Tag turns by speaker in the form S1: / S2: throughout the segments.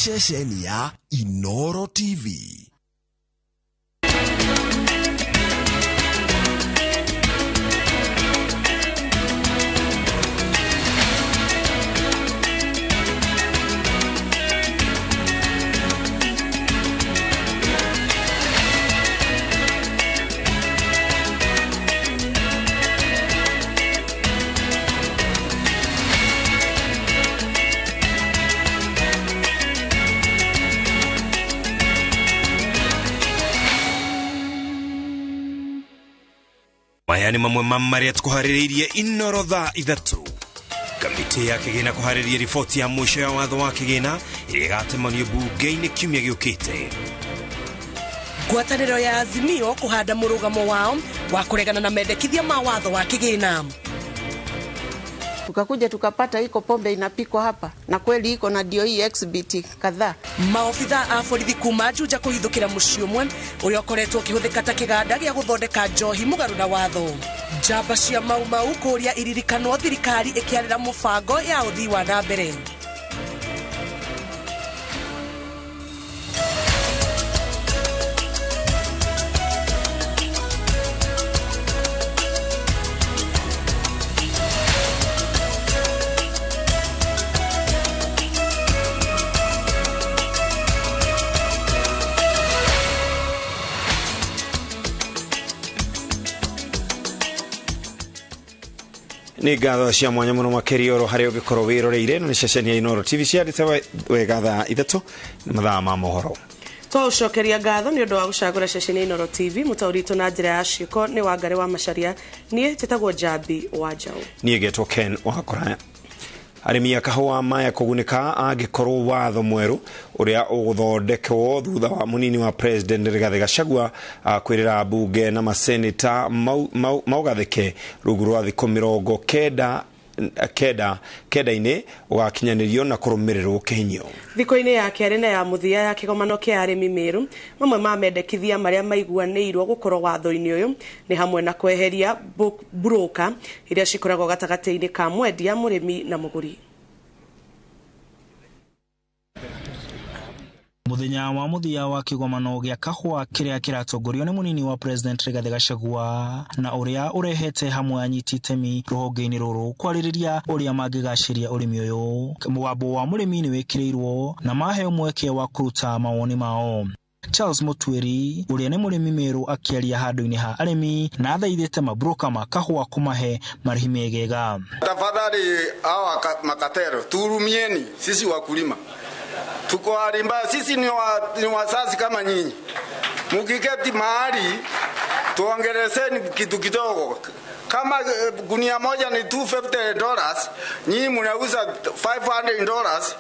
S1: ceceni ya INooro TV. Mayani mamwe mamaria tukuhariririe INooro thaa ithatu. Kamiti ya kigina kuhaririria ripoti ya mwisho ya watho wa kigina irigatemanio bunge-ini kiumia giukite.
S2: Ngwatanĩro ya Azimio kuhanda mũrugamo wao wa kuregana na mendekithia ma watho wa kigina.
S3: Tukakuja tukapata iko pombe inapikwa hapa na kweli iko na DOE exhibit kadhaa.
S2: Maofitha a borithi kuma Juja kuhithukira muciĩ ũmwe ũrĩa ũkoretwo ũkĩhũthĩka ta kĩganda gĩa gũthondeka njohi mũgarũ na watho. Njamba cia mau kũrĩa iririkano thirikari ĩkĩarĩra mũbango ya ũthii wa na mbere.
S4: Ni gatho cia mwanya muno makerioro hari ugikorwo wiroreire no ni ceceni ya INooro TV cia nditwa wega thaa ithatu na mathaa ma mohoro.
S2: Twacokeria ngatho ni undu wa gucagura ceceni ya INooro TV mutaurito na njira ya ciiko ni Wangari wa Macharia nie titagwo Jambi wa Njau
S4: Nie getwo Ken wa Kuraya. Arimi akahwa maya kugunika agikorwo watho mweru uria uguthondekwo thutha wa munini wa president Rigathi Gachagua kwirira bunge na maseneta maugathike rungu rwa thikũ 90 ugakinyanirio na kurumirirwo kihinyo.
S2: Thiko-ini ya kerĩ na ya muthia ya kigomano kia arimi Meru mamwe ma mendekithia maria maiguanĩirwo gukorwo watho-ini uyu ni hamwe na kweheria broker iria cikoragwo gatagati-ini ka mwendia murimi na muguri.
S5: Muthenya wa muthia wa kigomano gya kahwa kiria kiratongorio ni munini wa president Rigathi Gachagua na uria urehete hamwe anyiti itemi ruhonge-ini ruru kwaririria uria mangigaciria urimi uyu. Mwabo wa murimi ni wikiriirwo na mahe mweke wa kuruta mawoni mao. Charles Mutwiri uria ni murimi Meru akiaria handu-ini ha arimi na athaithite mabroka ma kahwa kumahe marihi megega.
S6: Tafadhali hawa makatero turumieni sisi wakulima. Tuko hali mbaya, sisi ni wazazi kama nyinyi. Mukiketi mahali tuongelezeni kitu kidogo. Kama gunia moja ni $250, nyinyi mnauza $500.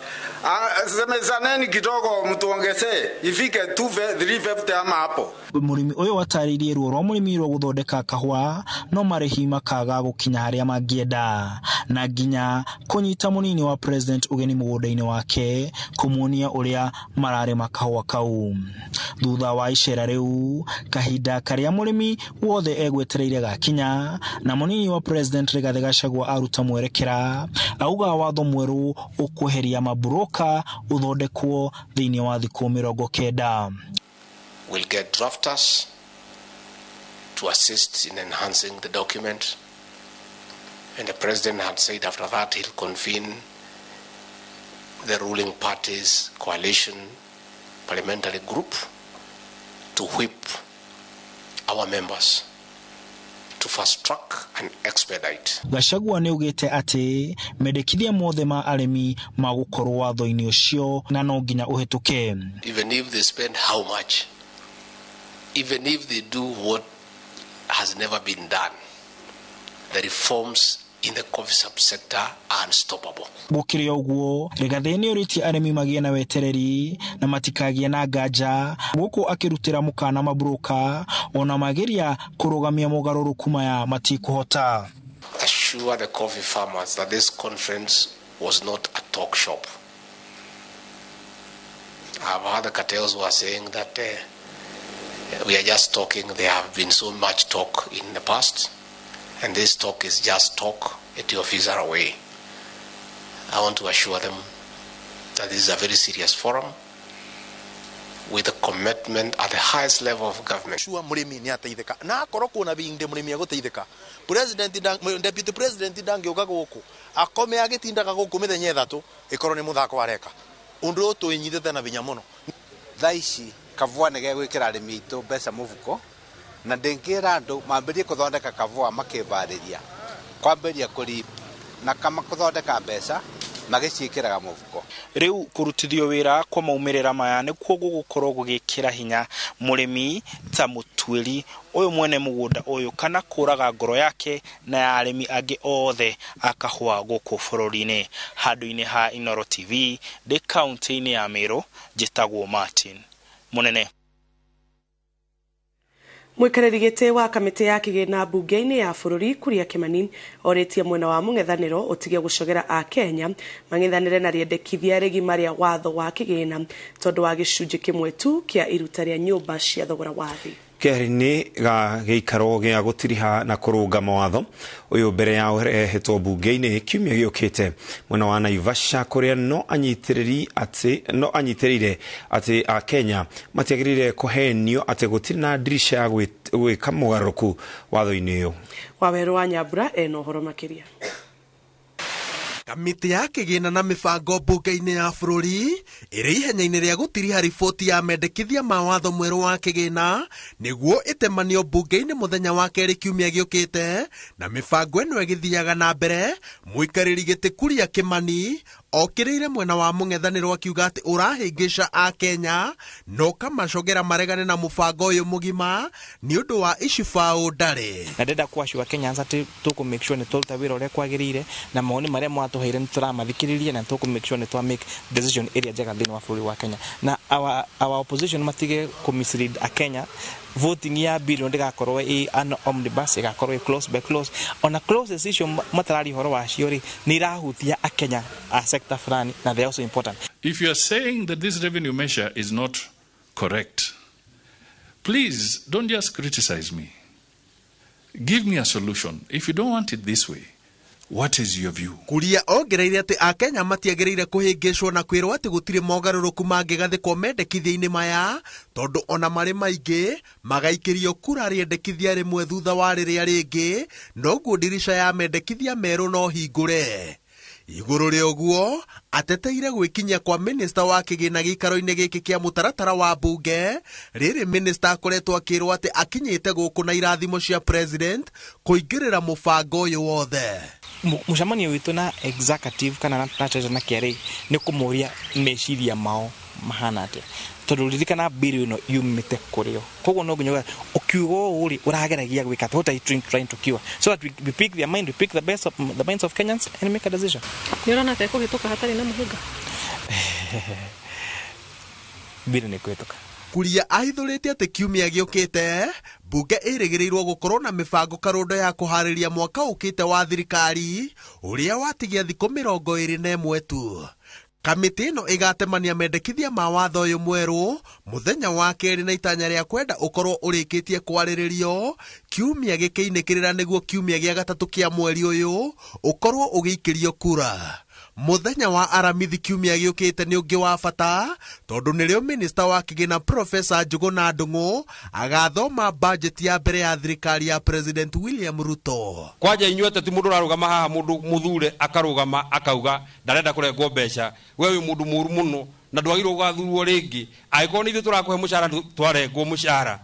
S6: Semezaneni kidogo mtuongezee ifike $350 ama hapo.
S5: Murimi uyu wataririe ruo rwa murimi rwa guthondeka kahwa no marihi makaga gukinya haria mangienda na nginya kunyita munini wa president ugeni mugunda-ini wake kumuonia uria marare makahwa kau. Thutha wa icera riu kahinda karia murimi wothe egwetereire gakinya na munini wa president Rigathi Gachagua aruta mwerekera auga watho mweru ukweheria mabroka uthondekwo thiini wa thikũ 90.
S7: We'll get drafters to assist in enhancing the document, and the president had said after that he'll convene the ruling parties coalition parliamentary group to whip our members to fast track and expedite.
S5: Gachagua ni ugite ati mendekithia mothe ma arimi magukorwo watho-ini ucio na no nginya uhituke.
S7: Even if they spend how much, even if they do what has never been done, the reforms in the coffee shop sector are unstoppable.
S5: Gukiria uguo Rigathi ni uriti arimi magie na wetereri na matikagie na nganja guku akirutira mukana mabroka ona magiria kurugamia mugaruruku maya matikuhota.
S7: Assure the coffee farmers that this conference was not a talk shop. I've heard the cartels were saying that we are just talking. There have been so much talk in the past, and this talk is just talk. Your fees are away. I want to assure them that this is a very serious forum with a commitment at the highest level of government.
S8: Shua murimi ni ateitheka na akoro kuna binde murimi aguteitheka deputy president ndangioka guku akome agitindaga guku mithenya ithatu ikoro ni muthako wareka undu tuinyithete na binya muno
S9: thaici kavua nĩ gegwĩkĩra arĩmi aitũ mbeca mũhuko na ndĩngĩra andũ mambĩrie kũthondeka kavua makĩbarĩria kwambĩria kũrip na kama kũthondeka mbeca magĩciĩkĩraga mũhuko.
S5: Rĩu kũrutithio wĩra kwa maumĩrĩra maya nĩkuo gũgũkorwo gũgĩkĩra hinya mũrĩmi ta mũtuĩri ũyũ mwene mũgũnda ũyũ kana kũraga ngoro yake na ya arĩmi angĩ othe a kahũa gũkũ bũrũri-inĩ. Handũ-inĩ ha INooro TV ndĩ kaunti-inĩ ya Meru, njĩtagwo Martin Mũnene.
S2: Mwikarĩri gĩtĩ wa kamĩtĩ ya kĩgĩna mbunge-inĩ ya bũrũri Kuria Kimani orĩtie mwena wa mũng'ethanĩro ũtige gũcogera a Kenya mang'ethanĩre na rĩendekithia rĩgima rĩa watho wa kĩgĩna tondũ wa gĩcunjĩ kĩmwe tu kĩa iruta rĩa nyũmba cia thogora wa thĩ.
S4: Keheri-inĩ ga gĩikaro gĩa gũtiriha na kũrũnga mawatho ũyũ mbere ya ũrehetwo mbunge-inĩ kiumia gĩũkĩte mwena wa Naivasha kũrĩa no anyitĩrĩire atĩ a Kenya matiagĩrĩire kũhenio atĩ gũtirĩ na ndirisha ya gwĩka mũgarũrũku watho-inĩ ũyũ.
S2: Waweru wa Nyambura ena ũhoro makĩria.
S8: Kamĩtĩ ya kĩgĩna na mĩbango mbunge-inĩ ya bũrũri ĩrĩ ihenya-inĩ rĩa gũtiriha riboti ya mendekithia ma watho mwerũ wa kĩgĩna nĩguo ĩtemanio mbunge-inĩ mũthenya wa kerĩ kiumia gĩũkĩte na mĩbango ĩno ĩgĩthiaga na mbere. Mũikarĩri gĩtĩ Kuria Kimani okĩrĩire mwena wa mũng'ethanĩro akiuga atĩ ũrahĩngĩca a Kenya no kamacogera maregane na mũbango ũyũ mũgima nĩ ũndũ wa icibaũ ndarĩ.
S10: Na ndenda kuashua Kenyans atĩ tũkũ make sure nĩ tũruta wĩra ũrĩa kwagĩrĩire na maoni marĩa mwatũheire nĩ tũramathikĩrĩria na tũkũ make sure nĩ twa make decision ĩrĩa njega thĩinĩ wa bũrũri wa Kenya. Na our opposition matige kũmislead a Kenya. Voting ya bill ndigakorwo an omnibus igakorwo close by close on a close decision matarari horo wacio ri ni rahutia a Kenya a sector fulani na they also important.
S11: If you are saying that this revenue measure is not correct, please don't just criticize me. Give me a solution. If you don't want it this way, what is your view?
S8: Kuria ongereire atĩ a Kenya matiagĩrĩire kũhĩngĩcwo na kwĩrwo atĩ gũtirĩ mogarũrũku mangĩgathĩkwo mendekithia-inĩ maya tondũ ona marĩ maingĩ magaikĩrio kura rĩendekithia rĩmwe thutha wa rĩrĩa rĩngĩ noguo ndirisha ya mendekithia merũ no hingũre. Igũrũ rĩa ũguo ateteire gwĩkinya kwa minista wa kĩgĩna gĩikaro-inĩ gĩkĩ kĩa mũtaratara wa mbunge rĩrĩ minista akoretwo akĩrwo atĩ akinyĩte gũkũ na irathimo cia president kũingĩrĩra mũbango ũyũ wothe.
S10: Mũcemanio witũ na executive kana na treasurer na kĩarĩ nĩ kũmũria meciria mao mahana atĩa tondũ ririkana bill ĩno yumĩte kũrĩo koguo no nginya ukiuga ũrĩ ũrageragia gwĩka what are you trying to cure so that we pick their mind, we pick the minds of Kenyans and make a decision.
S12: Nĩ ũrona ta kũhĩtũka hatarĩ na mũhĩnga
S10: bill nĩ kũhĩtũka.
S8: Kuria ahithũrĩte atĩ kiumia gĩũkĩte mbunge ĩrĩgĩrĩirwo gũkorwo na mĩbango karũndo ya kũharĩria mwaka ũkĩte wa thirikari ũrĩa watigia thikũ 21 tu. Kamĩtĩ ĩno ĩgatemania mendekithia ma watho ũyũ mwerũ mũthenya wa kerĩ na itanya rĩa kwenda ũkorwo ũrĩkĩtie kwarĩrĩrio kiumia gĩkĩinĩkĩrĩra nĩguo kiumia gĩa gatatũ kĩa mweri ũyũ ũkorwo ũgĩikĩrio kura. Mũthenya wa aramithi kiumia gĩũkĩte nĩ ũngĩ wa bata tondũ nĩrĩo minista wa kĩgĩna Professor Njũgũna Ndung'u agathoma budget ya mbere ya thirikari ya President William Ruto.
S13: Kwanja inyuete ti mundu ararugama haha mundu muthure akarugama akauga ndarenda kurengwo mbeca we wi mundu muru muno na ndwagirwo gathurwo ringi aiko ni ithu turakuhe mushara twarengwo mushara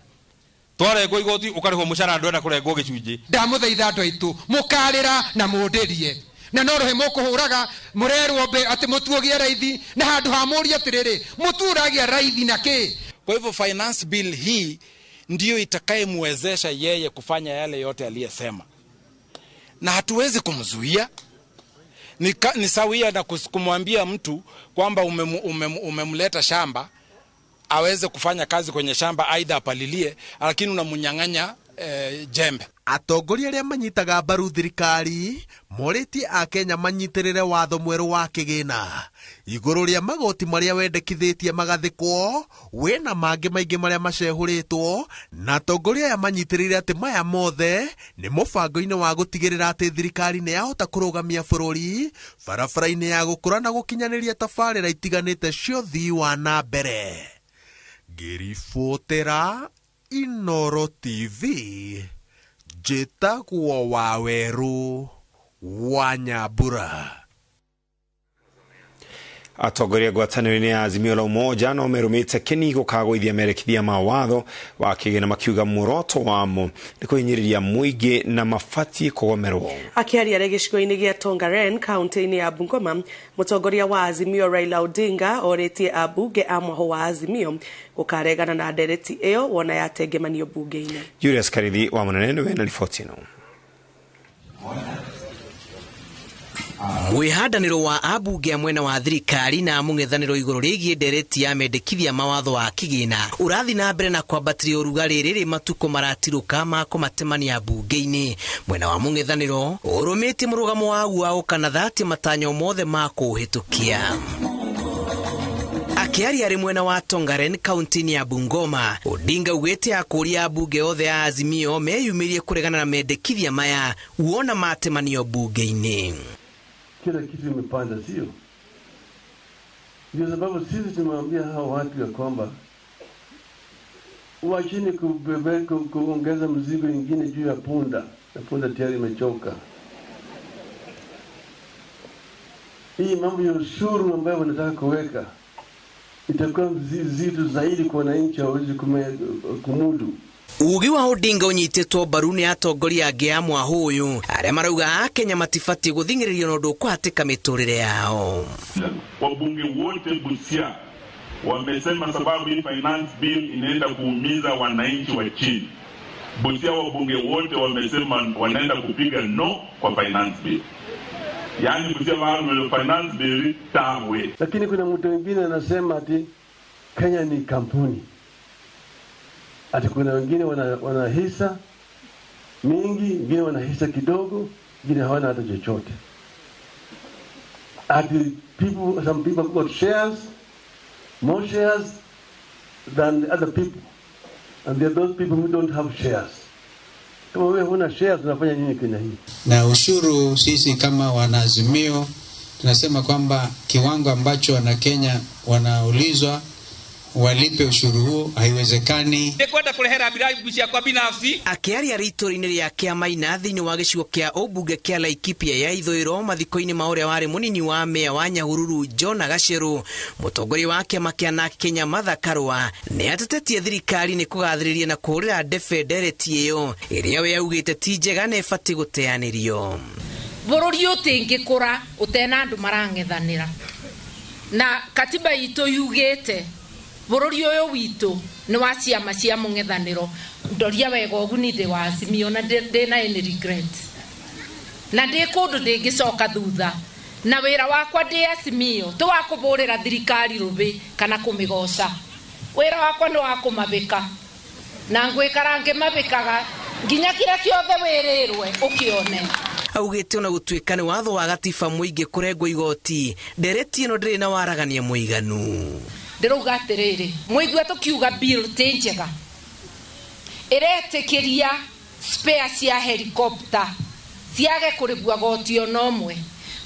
S13: twarengwo igoti ukarihwo mushara ndwenda kurengwo gicunji
S14: ndamuthaitha andu aitu mukarira na mundirie na no rohe mukuhuraga murerwo be ati mutuogie raithi na handu ha muri atiriri muturagia raithi na ki.
S15: Kwa hivyo finance bill hii ndio itakayemwezesha yeye kufanya yale yote aliyesema na hatuwezi kumzuia. Ni sawia na kumwambia mtu kwamba umemleta shamba aweze kufanya kazi kwenye shamba aidha apalilie lakini unamnyang'anya jembe.
S8: Atongoria arĩa manyitaga mbaru thirikari morĩtie Akenya manyitirĩre watho mwerũ wa kĩgĩna igũrũ rĩa magoti marĩa wendekithĩtie magathĩkwo wĩna mangĩ maingĩ marĩa macehũrĩtwo, na atongoria aya manyitĩrĩire atĩ maya mothe nĩ mũbango-inĩ wa gũtigĩrĩra atĩ thirikari nĩ yahota kũrũgamia bũrũri barabara-inĩ ya gũkũra na gũkinyanĩria tabarĩra itiganĩte cia ũthii wa na mbere. Ngĩribotera INooro TV, njĩtagwo Waweru wa Nyambura.
S4: Atongoria ngwatanĩro-inĩ ya Azimio la Umoja no merumĩte kĩnigo kagũithia merekithia ma watho wa kĩgĩna makiuga muoroto wamo nĩ kũhinyĩrĩria mũingĩ na mabatie kũgomerwo.
S2: Akĩaria gĩcigo-inĩ gĩa Tongaren kaunti-inĩ ya Bungoma, mũtongoria wa Azimio Raila Odinga orĩtie ambunge a mwaho wa Azimio gũkaregana na ndereti ĩyo wona yatengemanio bunge-inĩ. Julius Karithi wa Munene wena riboti ĩno.
S16: Mwihandaniro wa abunge mwena wa thirikari na mung'ethaniro iguru rigie ndereti ya mendekithia mawatho wa kigina urathi na mbere na kwambatiria urugarĩ rĩrĩ matuko maratiruka ma kũmatemania bunge-inĩ. Mwena wa mung'ethaniro urumĩtie mũrugamo wa guao kana thati matanyo mothe ma kũhĩtũkia. Akiaria ari mwena wa Tongaren kaunti-inĩ ya Bungoma, Odinga ugĩte akũria abunge othe ya Azimio meyumirie kuregana na mendekithia maya uona matemanio bunge-inĩ.
S17: Kila kitu imepanda, sio? Ndio sababu sisi tumewambia hao watu ya kwamba uachini kuongeza mzigo ingine juu ya punda, na punda tayari imechoka. Hii mambo ya ushuru ambayo wanataka kuweka itakuwa mzito zaidi kwa wananchi hawezi kumudu.
S16: Ugi wa Odinga unyitetwo mbaru ni atongoria angĩ a mwaho ũyũ arĩa marauga Akenya matibatie gũthing'ĩrĩrio na ũndũ ũkũhatĩka mĩtũrĩre yao.
S18: Wabunge wote Busia wamesema sababu hii finance bill inaenda kuumiza wananchi wa chini. Busia wabunge wote wamesema wanaenda kupiga no kwa finance bill. Yaani Busia wale finance bill tawe.
S17: Lakini kuna mtu mwingine anasema ati Kenya ni kampuni. Ati kuna wengine wana hisa mingi, wengine wana hisa kidogo, wengine hawana hata chochote. Ati some people have got shares, more shares than the other people. And there are those people who don't have shares. Kama wewe huna shares, unafanya nini Kenya hii?
S19: Na ushuru sisi kama wanaazimio tunasema kwamba kiwango ambacho wana Kenya wanaulizwa walipe ushuru huo haiwezekani.
S16: Nĩkwenda kũrehera mbirarũ ciakwa binafsi. Akiaria rĩtũri-inĩ rĩa kĩama thĩinĩ wa gĩcigo kĩa ũmbunge kĩa Laikipia ya ithũĩro mathiko-inĩ ma ũrĩa warĩ mũnini wa meya wa Nyahururu John Gacheru, mũtongoria wa kĩama kĩa NARC Kenya Martha Karua nĩ atetetie thirikari nĩ kũgathĩrĩria na kũhũrĩra ndebe ndereti ĩyo ĩrĩa we augĩte ti njega na ĩbatie gũteanĩrio.
S20: Bũrũri ũtĩngĩkũra ũtena andũ marang'ethanĩra, na katiba itũ yugĩte bũrũri ũyũ witũ nĩ wa ciama cia mũng'ethanĩro. Ndoria wega ũguo nĩ ndĩ wa Azimio na ndĩna any regret, na ndĩ kũndũ ndĩngĩcoka thutha, na wĩra wakwa ndĩ Azimio ti wa kũbũrĩra thirikari rũbĩ kana kũmĩgoca. Wĩra wakwa nĩ wa kũmabĩka, na ngwĩkara ngĩmabĩkaga nginya kĩrĩa kĩothe wĩrĩrwe ũkĩone.
S16: Augĩte ona gũtuĩka nĩ watho wa gatiba mũingĩ kũrengwo igoti, ndereti ĩno ndĩrĩ na waragania mũiganu.
S20: Ndĩrauga atĩrĩrĩ, mũigua tũkiuga bill ti njega, ĩretĩkĩria spare cia helicopter ciage kũrĩhwo goti ona ũmwe.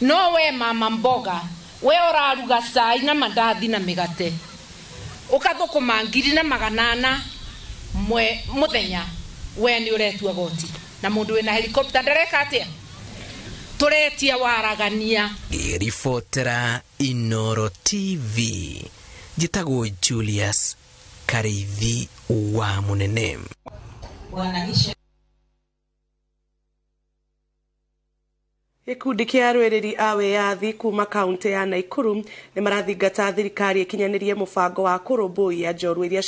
S20: No we mama mboga, we ũraruga cai na mandathi na mĩgate, ũkathũkũma 2,800 mũthenya, we nĩ ũretua goti, na mũndũ wĩna helicopter ndareka atĩa? Tũretia waragania.
S16: Ribotera INooro TV, njĩtagwo Julius Karithi wa Munene.
S2: Gĩkundi kĩa arũĩrĩri a wĩyathi kuma kaunti ya Naikuru nĩ marathingata thirikari ĩkinyanĩrie mũbango wa kũrũmbũiya njorua iria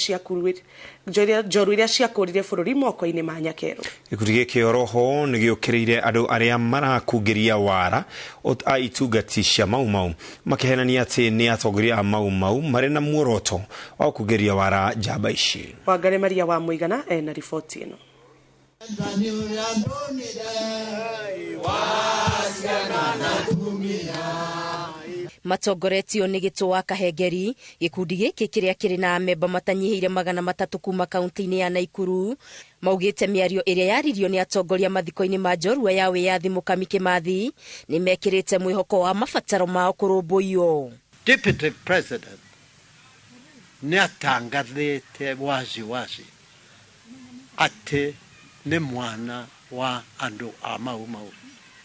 S2: ciakũrire bũrũri moko-inĩ ma Nyakeru.
S4: Gĩkundi gĩkĩ oroho nĩ gĩũkĩrĩire andũ arĩa marakungĩria wara a itungati cia Mau makĩhenania atĩ nĩ atongoria a Mau marĩ na muoroto wa kungĩria wara njamba ici.
S2: Wangari Maria wa Mũigana ena riboti ĩno.
S21: Matongoretio nĩ Gĩtũwa Kahengeri, gĩkundi gĩkĩ kĩrĩa kĩrĩ na amemba matanyihĩire 300 kuma kaunti-inĩ ya Naikuru, maugĩte mĩario ĩrĩa yaririo nĩ atongoria mathiko-inĩ ma njorua ya wĩyathi Mũkami Kĩmathi nĩ mekĩrĩte mwĩhoko wa mabataro mao kũrũmbũiyo.
S22: Deputy President nĩ atangathĩte wazi atĩ nĩ mwana wa andũ a Mau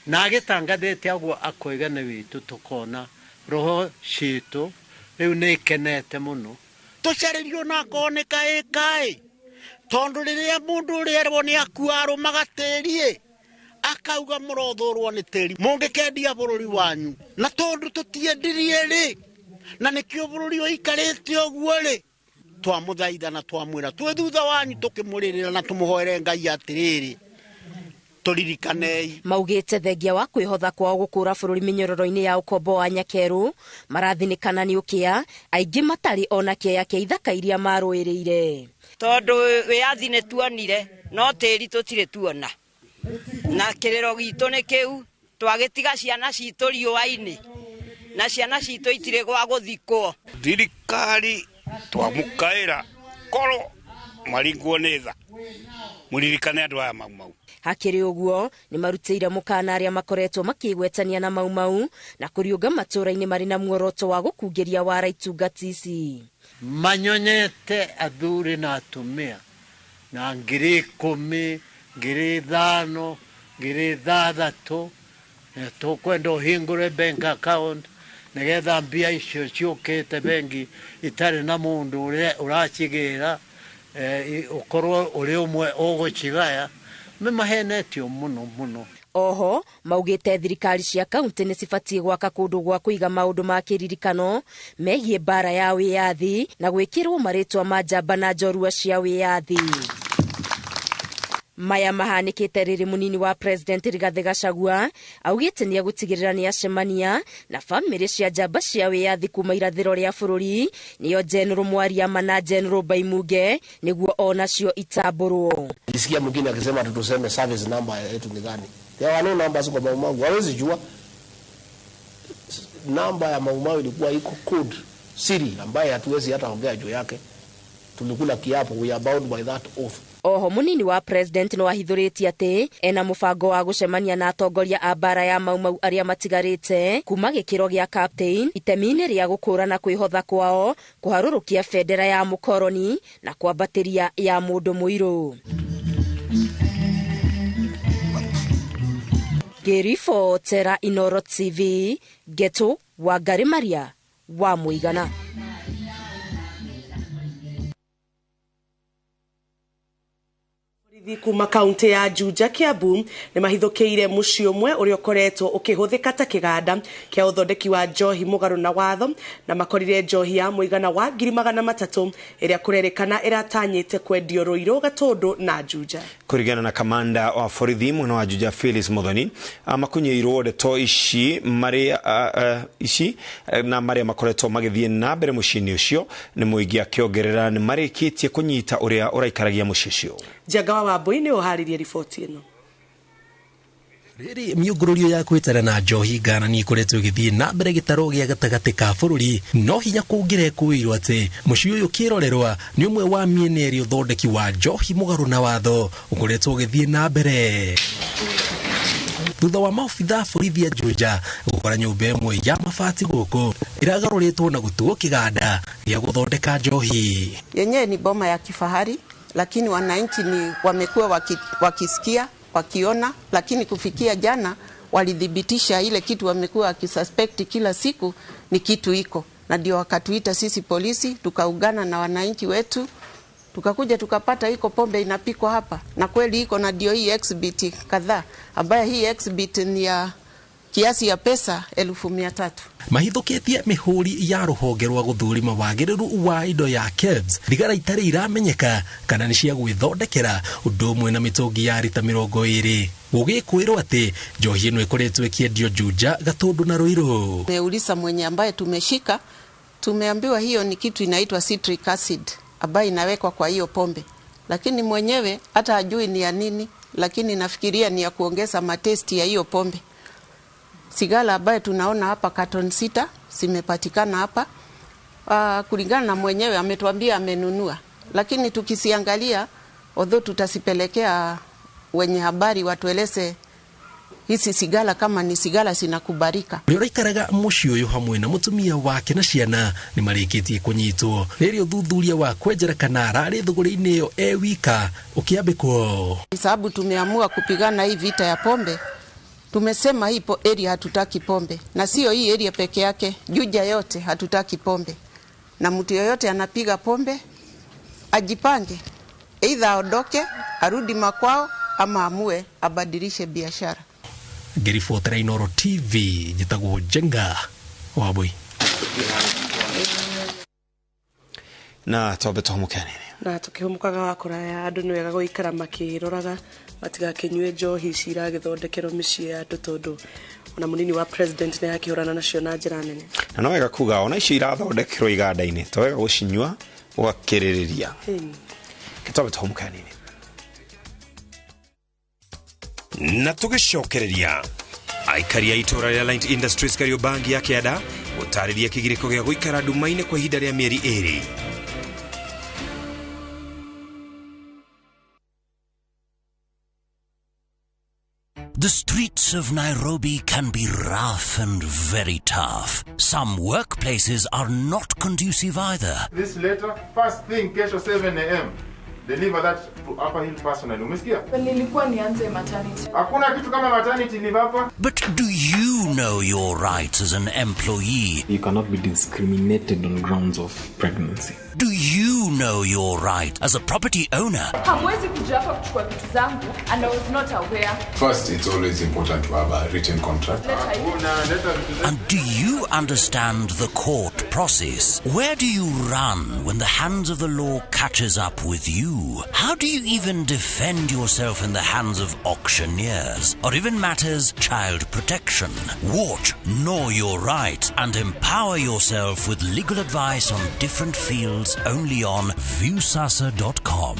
S22: na agĩtangathĩte agwo akoigana witũ tukona roho citũ rĩu nĩ ikenete mũno tũcarĩrio na koneka ĩkaĩ tondu rĩrĩa mũndũ ũrĩa erwo nĩ akua arũmaga tĩri akauga mũrothũrwo nĩ tĩri mũngĩkendia bũrũri wanyu na tondu tũtiendirie rĩ na nĩkĩo bũrũri ũikarĩte ũguo rĩ twamũthaitha na twamwĩra twĩ thutha wanyu tũkĩmũrĩrĩra na tũmũhoere Ngai atĩrĩrĩ tũririkanei.
S21: Maugĩte thengia wa kwĩhotha kwao gũkũra bũrũri mĩnyororo-inĩ ya ũkombo wa Nyakeru marathinĩkana nĩ ũkĩa aingĩ matarĩ ona kĩeya kĩa ithaka iria marũĩrĩire.
S23: Tondu wĩyathi nĩ tuonire no tĩri tũtirĩ tuona na kĩrĩro gitũ nĩ kĩu twagĩtiga ciana citũ riũa-inĩ na ciana citũ itirĩ gwa gũthikwo.
S24: Thirikari twamũkaĩra korwo maringwo nĩ tha mũririkane andũ aya Mau.
S21: Hakĩrĩ ũguo nĩ marutĩire mũkana arĩa makoretwo makĩgwetania na Mau na kũriũnga matũra-inĩ marĩ na muoroto wa gũkungĩria wara itungati ici.
S22: Manyonyete athuri na atumia na 10,000, 5,000, 6,000 tũkwenda ũhingũre bank account nĩgetha mbia icio ciũkĩte bengi itarĩ na mũndũ ũrĩa ũracigĩra ũkorwo ũrĩ ũmwe ũgũcigaya mahenetio mũno.
S21: Oho maugĩte thirikari cia kaunti nĩ cibatiĩ gwaka kũndũ gwa kũiga maũndũ ma kĩririkano megiĩ mbara ya wĩyathi na gwĩkĩrwo marĩtwa ma njamba na njorua cia wĩyathi. Maya mahanĩkĩte rĩrĩ mũnini wa President Rigathĩ Gachagua augĩte nĩ agũtigĩrĩra nĩ acemania na bamĩrĩ cia njamba cia wĩyathi kuma irathĩro rĩa bũrũri nĩyo General Mwariama na General Baimuge nĩguo onacio itambũrwo.
S7: Nisikia mwingine akisema tuseme service number yetu ni gani? There are no numbers kwa Mau. Hawezi jua namba ya Mau ilikuwa iko code siri ambaye hatuwezi hata ongea juu yake. Tulikula kiapo, we are bound by that oath.
S21: Oho munini wa president no ahithũrĩtie atĩ ena mũbango wa gũcemania na atongoria a mbara ya Mau arĩa matigarĩte kuma gĩkĩro gĩa captain itemi-inĩ rĩa gũkũrana kwĩhotha kwao kũharũrũkia bendera ya mũkoroni na kwambatĩria ya mũndũ mũirũ. Ngĩribotera INooro TV Geto wa Ngari Maria wa Mũigana.
S2: Kuma kaunti ya Juja Kiambu nĩ mahithũkĩire mũciĩ ũmwe ũrĩa ũkoretwo ũkĩhũthĩka ta kĩganda kĩa ũthondeki wa njohi mũgarũ na watho na makorire njohi ya mũigana wa 300,000 ĩrĩa kũrerĩkana ĩratanyĩte kwendio Rũirũ, Gatũndũ na Juja.
S4: Kũringana na kamanda wa borithi mwena wa Juja Felix Muthoni makunyĩirwo ndeto ici na marĩa makoretwo magĩthiĩ na mbere mũciĩ-inĩ ũcio nĩ mũingĩ akĩongerera nĩ marĩkĩtie kũnyita ũrĩa ũraikaragia mũciĩ ũcio.
S2: Jagawa Wambui nĩ ũharĩria riboti ĩno.
S25: Rĩrĩ mĩũngũrũrio ya kwĩtara na njohi nganani ĩkoretwo ĩgĩthiĩ na mbere gĩtaro gĩa gatagatĩ ka bũrũri no hinya kũngĩrekũĩrwo atĩ mũciĩ ũyũ kĩrorerwa nĩ ũmwe wa mĩena ĩrĩa ũthondeki wa njohi mũgarũ na watho ũkoretwo ũgĩthiĩ na mbere. Thutha wa maobitha borithi a Juja gũkora nyũmba ĩmwe ya mabati gũkũ ĩragarũrĩtwo na gũtuo kĩganda gĩa gũthondeka njohi.
S3: Yenyewe ni boma ya kifahari, lakini wananchi ni wamekuwa wakisikia wakiona, lakini kufikia jana walidhibitisha ile kitu wamekuwa wakisuspect kila siku ni kitu iko, na ndio wakatuita sisi polisi, tukaungana na wananchi wetu, tukakuja tukapata iko pombe inapikwa hapa, na kweli iko, na ndio hii exhibit kadhaa ambayo hii exhibit ni ya kiasi ya pesa 1,300.
S25: Mahithũkĩtie mĩhũri ya rũhonge rwa gũthũrima wagĩrĩru wa indo ya KEBS thigara itarĩ iramenyeka kana nĩ cia gwĩthondekera ũndũ ũmwe na mĩtũngi ya rita 20 gũgĩkwĩrwo atĩ njohi ĩno ĩkoretwo ĩkĩendio Juja, Gatũndũ na Rũirũ.
S3: Tumeuliza mwenye ambaye tumeshika, tumeambiwa hiyo ni kitu inaitwa citric acid ambayo inawekwa kwa hiyo pombe, lakini mwenyewe hata hajui ni ya nini, lakini nafikiria ni ya kuongeza matesti ya hiyo pombe. Sigara ambayo tunaona hapa carton 6 zimepatikana hapa. Kulingana na mwenyewe ametuambia amenunua, lakini tukisiangalia, although tutasipelekea wenye habari watueleze hizi sigara kama ni sigara sinakubarika.
S25: Uraikaraga muci uyu hamwe na mutumia wake na ciana ni marikitie kunyitwo ririo thuthuria wa kwenjera kanara ri thuguri-ini iyo wika ukiambikwo.
S3: Sababu tumeamua kupigana hii vita ya pombe. Tumesema hii area hatutaki pombe, na sio hii area peke yake, Juja yote hatutaki pombe. Na mtu yoyote anapiga pombe ajipange, either aondoke arudi makwao ama amue abadilishe biashara.
S25: Ngiribotera INooro TV njitagwo Jenga Wabui.
S4: Na tobe tohumukane
S2: na tukihumukaga wakoraya andu ni wega guikara makiroraga matigakinywe njohi ciragithondekerwo micii ya andu tondu ona munini wa president ni yakihurana nacio na njira nene.
S4: Na no wega kuga ona ici irathondekerwo iganda-ini to wega gucinywa ugakiririria. Tobe tohumukane
S1: na tugicokereria aikari a itora ya Light Industries Kariobangi ya Kiada gutariria kigiriko gya guikara ndumaine kwa ihinda rĩa mieri 2.
S5: The streets of Nairobi can be rough and very tough. Some workplaces are not conducive either.
S6: This letter, first thing, kesho 7 a.m. Deliver that to Upper Hill personally. Umesikia?
S9: Nilikuwa nianze maternity.
S6: Hakuna kitu kama maternity leave hapa.
S5: But do you know your rights as an employee?
S11: You cannot be discriminated on grounds of pregnancy.
S5: Do you know your right as a property owner?
S9: Hamwezi kuja hapa kuchukua vitu zangu and I was not aware.
S11: First, it's always important to have a written contract.
S5: And do you understand the court process? Where do you run when the hands of the law catches up with you? How do you even defend yourself in the hands of auctioneers? Or even matters child protection? Watch Know Your Rights and empower yourself with legal advice on different fields only on viewsasa.com.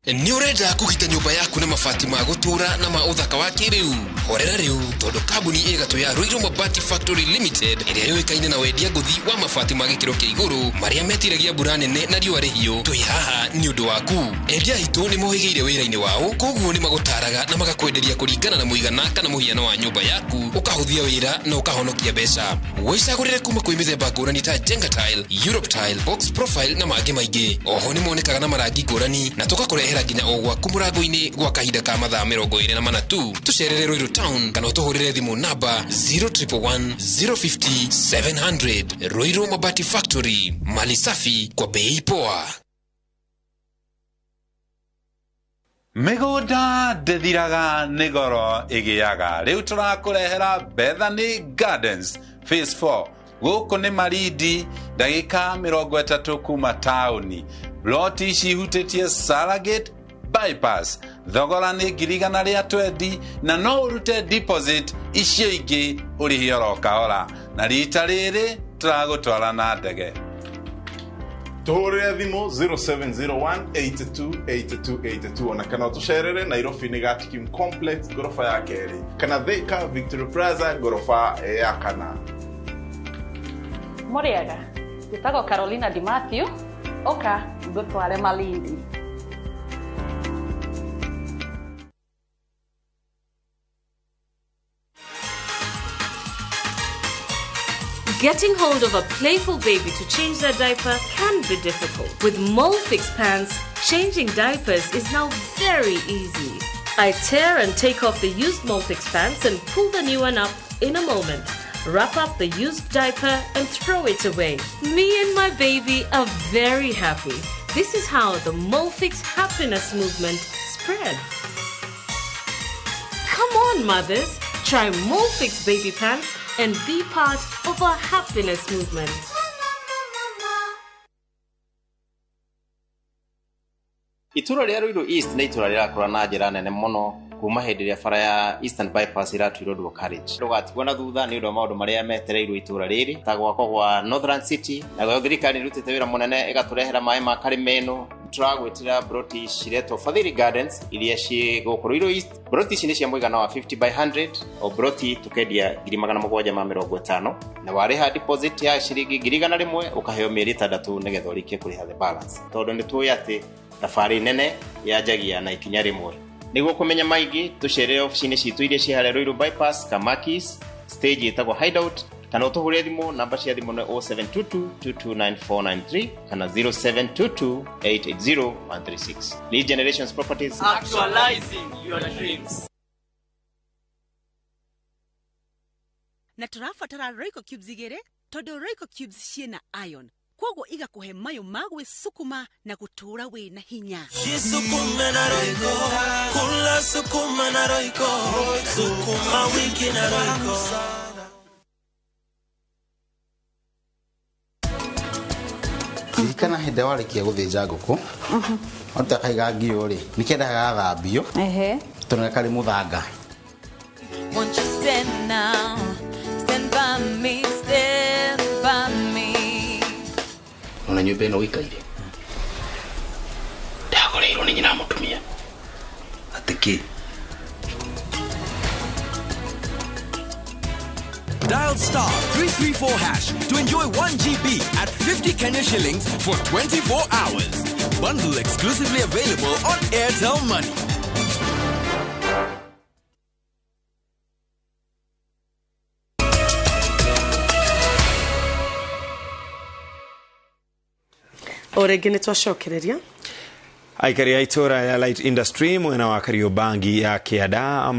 S26: Ni urenda kugita nyumba yaku na mabati ma gutura na ma uthaka wa kiriu horera riu tondu kambuni igato ya Ruiru Mabati Factory Limited iria yoikaine na wendia nguthi wa mabati ma gikiro kia iguru maria metiragia mbura nene na riua rihio twi haha ni undu waku. Endia itu ni mohigeire wira-ini wao, koguo ni magutaraga na magakwenderia kuringana na muigana kana muhiano wa nyumba yaku, ukahuthia wira na ukahonokia mbeca. Wicagurire kuma kwi mithemba ngurani ta Jenga Tile, Europe Tile, Box Profile na mangi maingi. Oho ni monekaga na marangi ngurani na tugakurehera nginya o gwaku murango-ini gwa kahinda ka mathaa 24 tu. Tucerere Ruiru Town kana utuhurire thimu namba 0111 050 700. Ruiru Mabati Factory, mali safi kwa bei poa.
S27: Migunda ndithiraga nĩ goro ĩgĩaga. Rĩu tũrakurehera Bethany Gardens Phase 4 gũkũ nĩ Marindi, ndagĩka 30 kuma taũni. Ploti cihutĩtie Salagate bypass, thogora nĩ 120 na no ũrute deposit icio ingĩ ũrĩhe oro kahora, na rita rĩrĩ tũragũtwara na ndege.
S18: Tuhurire thimu 0701828282 ona kana tucerere Nairobi ni Gatikim Complex gorofa ya keri kana Thika Victory Plaza gorofa ya kana.
S28: Muriaga, njĩtagwo Carolina Di Matthew, oka ngũtware Malindi.
S29: Getting hold of a playful baby to change their diaper can be difficult. With Molfix pants, changing diapers is now very easy. I tear and take off the used Molfix pants and pull the new one up in a moment. Wrap up the used diaper and throw it away. Me and my baby are very happy. This is how the Molfix happiness movement spreads. Come on, mothers. Try Molfix baby pants and be part of our happiness movement.
S30: Itura rĩa Ruiru East nĩ itura rĩrakũra na njĩra nene mũno
S8: kuma hindi ya bara ya Eastern Bypass iratuirwo dual carriage ndugatigwo na thutha ni undu maundu maria metereirwo itura riri ta gwakwo gwa Northern City na gwa thirikari irutite wira munene igaturehera mai ma karimeno turagwitira broti ciretwo Fadhili Gardens iria ci gukuruiro East broti ci ni cia muigana wa 50 by 100 o broti tukendia 750 na wariha deposit ya ciringi 100 ukaheo mieri 3 nigetha urikie kuriha the balance tondu ni tuya ati thabari nene yajagia na ikinya rimwe niguo kumenya maigi tuchere office-ini citu iria ciharä Ruiru bypass Kamakis stage itagwo hideout kana utuhure thimu namba cia thimu no 0722299493 kana 0722880136 Lead Generations Properties,
S10: actualizing your dreams.
S12: Na turafatara Royco Cubes igere todo Royco Cubes ciena iron kwogo igakuhe mayo magwe sukuma na gutura we na hinya
S10: Sukuma na Royco kula sukuma na Royco sukuma wiki na Royco
S13: kana hende warikia guthinja nguku ota kaiga ngio ri nikenda gathambio tuna kali muthanga
S10: Won't you stand now stand by me
S13: ona nyumba ino wikaire ndagoreirwo ni nyina mutumia atiki
S14: Dial *334# to enjoy 1 GB at 50 Kenya shillings for 24 hours. Bundle exclusively available on Airtel Money.
S2: Orege nitwacokereria
S4: aikari a itura ya light industry mwena wa Kariobangi ya Kiada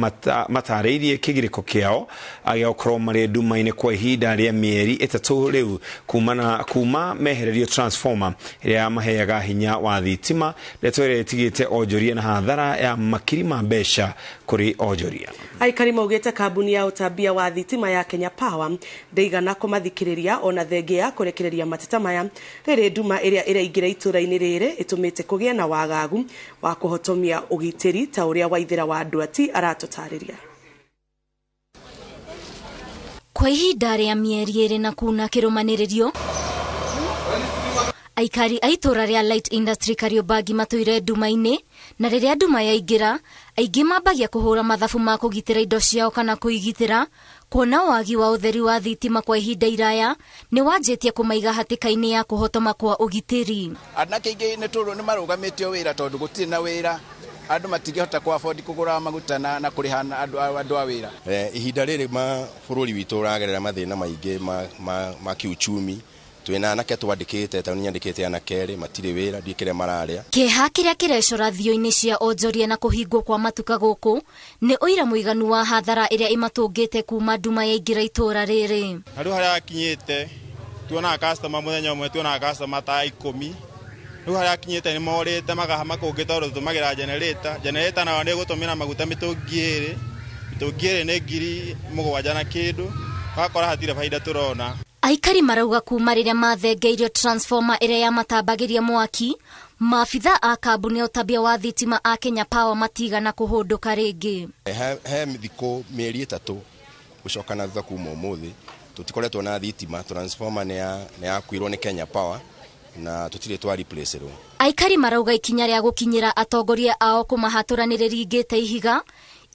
S4: matariirie kigiriko kiao agiokorwo mari nduma-ini kwa ihinda ria mieri 3 riu kuma mehererio transformer iria maheaga hinya wa thitima retwere itigite onjoria na hathara ya makiri ma mbeca kuri onjoria.
S2: Aikari maugite kambuni ya utambia wa thitima ya Kenya Power ndeigana kumathikiriria ona thenge ya kurekereria mateta maya riri nduma iria iraingira itura-ini riri itumite kugia na wagagu wa kuhotomia ugitiri ta uria waithira wa Ndwati aratutariria.
S21: Kwa ihinda ria mieri iri na kuna kirumaniririo aikari aitura ria light industry Kariobangi matuire nduma-ini na riria nduma yaingira aingi mambagia kuhura mathabu ma kugitira indo ciao kana kuigitira kuona wagi wa utheri wa thitima kwa ihinda iraya ni wanjitie kumaiga hatika-ini ya kuhotoma kwa ugitiri.
S15: Anake ingi ni turu ni marugamitio wira tondu gutiri na wira andu matingihota ku afford kugura maguta na kurihana andu a wira.
S17: Ihinda riri ma bururi witu uragerera mathina maingi ma kiuchumi twina anake twandikite ta nyandikite anakeri matire wira ndikire mararia
S21: kiha kiria kirecora thio-ini cia onjoria na kuhingwo kwa matuka guku ni uira muiganu wa hathara iria imatungite kuma nduma ya ingira itura riri.
S19: Andu haria akinyite tuona customer muthenya umwe tuona customer ta 10 riu haria akinyite ni morite magahama kungi tondu tumagira generator na wande gutumira maguta mitungi iri ni ngiri 7 na kindu gakora hatire faida turona.
S21: Aikari marauga kuma riria mathengeirio transformer iria yamatambagiria mwaki maabitha a kambuni ya utabia wa thitima a Kenya Power matigana kuhunduka ringi.
S17: He thiko mieri 3 gucokana thutha kuma umuthi tutikoretwo na thitima transformer ne yakwirwo ni Kenya Power na tutire twa replace ro.
S21: Aikari marauga ikinya ria gukinyira atongoria ao kumahaturaniriri ngite ihiga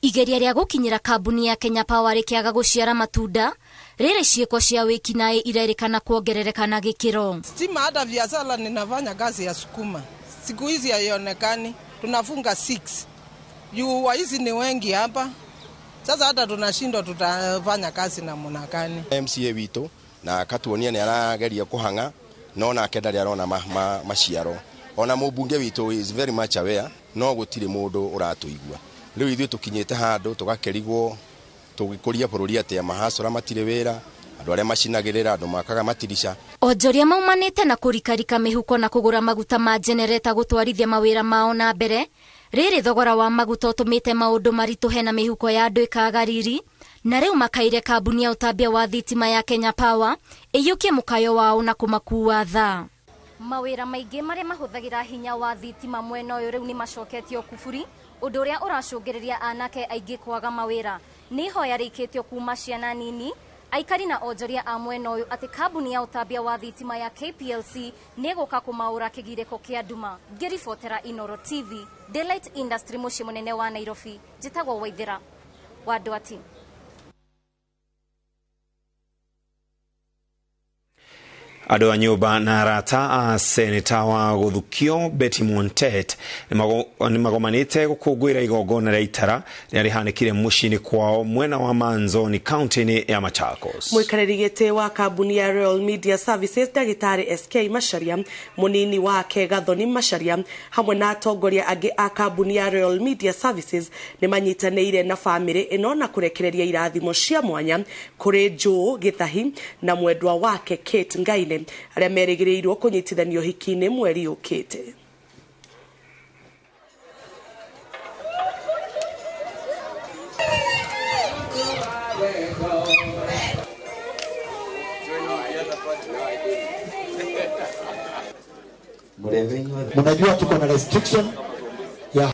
S21: igeria ria gukinyira kambuni ya Kenya Power rikiaga guciara matunda rere cieko cia wikinae irerikana kuongerereka na gikiro.
S20: Stima hata biashara ninafanya kazi ya sukuma. Siku hizi haionekani. Tunafunga 6. Juu waizi ni wengi hapa. Sasa hata tunashindwa tutafanya kazi na munakani.
S17: MCA wito na katuonia ni arageria kuhanga no na kendari arona maciaro. Ona mubunge wito is very much aware no gutire mundu uratuigua. Riu ithu tukinyite handu tugakerigwo tugikuria bururi atia mahasura matire wira andu aria macinagirira andu makaga matirisha.
S21: Onjoria maumanite na kurikarika mihuko na kugura maguta ma generator gutwarithia mawira mao na mbere riri thogora wa maguta utumite maundu marituhe na mihuko ya andu ikaga riri na riu makaire kambuni ya utambia wa thitima ya Kenya Power iyukie mukayo wao na kumakua tha. Mawira maingi maria mahuthagira hinya wa thitima mwena uyu riu ni macoketio kuburi
S1: undu uria uracungiriria anake aingi kwaga mawira. Ni hoya rikitio kuma ciana nini aikari na onjoria a mwena uyu ati kambuni ya utambia wa thitima ya KPLC neguka kumaura kigiriko kia nduma. Ngiribotera INooro TV, Daylight Industry, mucii munene wa Nairobi. Njitagwo Waithira wa Ndwati.
S4: Andũ a nyũmba na arata a seneta wa Gũthukio Betty Montet nĩ magomanĩte gũkũngũĩra igongona rĩa itara rĩrĩa rĩhanĩkire mũciĩ-inĩ kwao mwena wa Manzoni kaunti-inĩ ya Machakos.
S2: Mũikarĩri gĩtĩ wa kambuni ya Royal Media Services Ndagĩtarĩ SK Macharia, mũnini wake Gathoni Macharia hamwe na atongoria angĩ a kambuni ya Royal Media Services nĩ manyitanĩire na bamĩrĩ ĩno na kũrekereria irathimo cia mwanya kũrĩ Joe Gĩthahi na mwendwa wake Kate Ngaine arĩa merĩgĩrĩirwo kũnyitithanio hiki-inĩ mweri ũkĩte.
S3: Mnajua tuko na restriction ya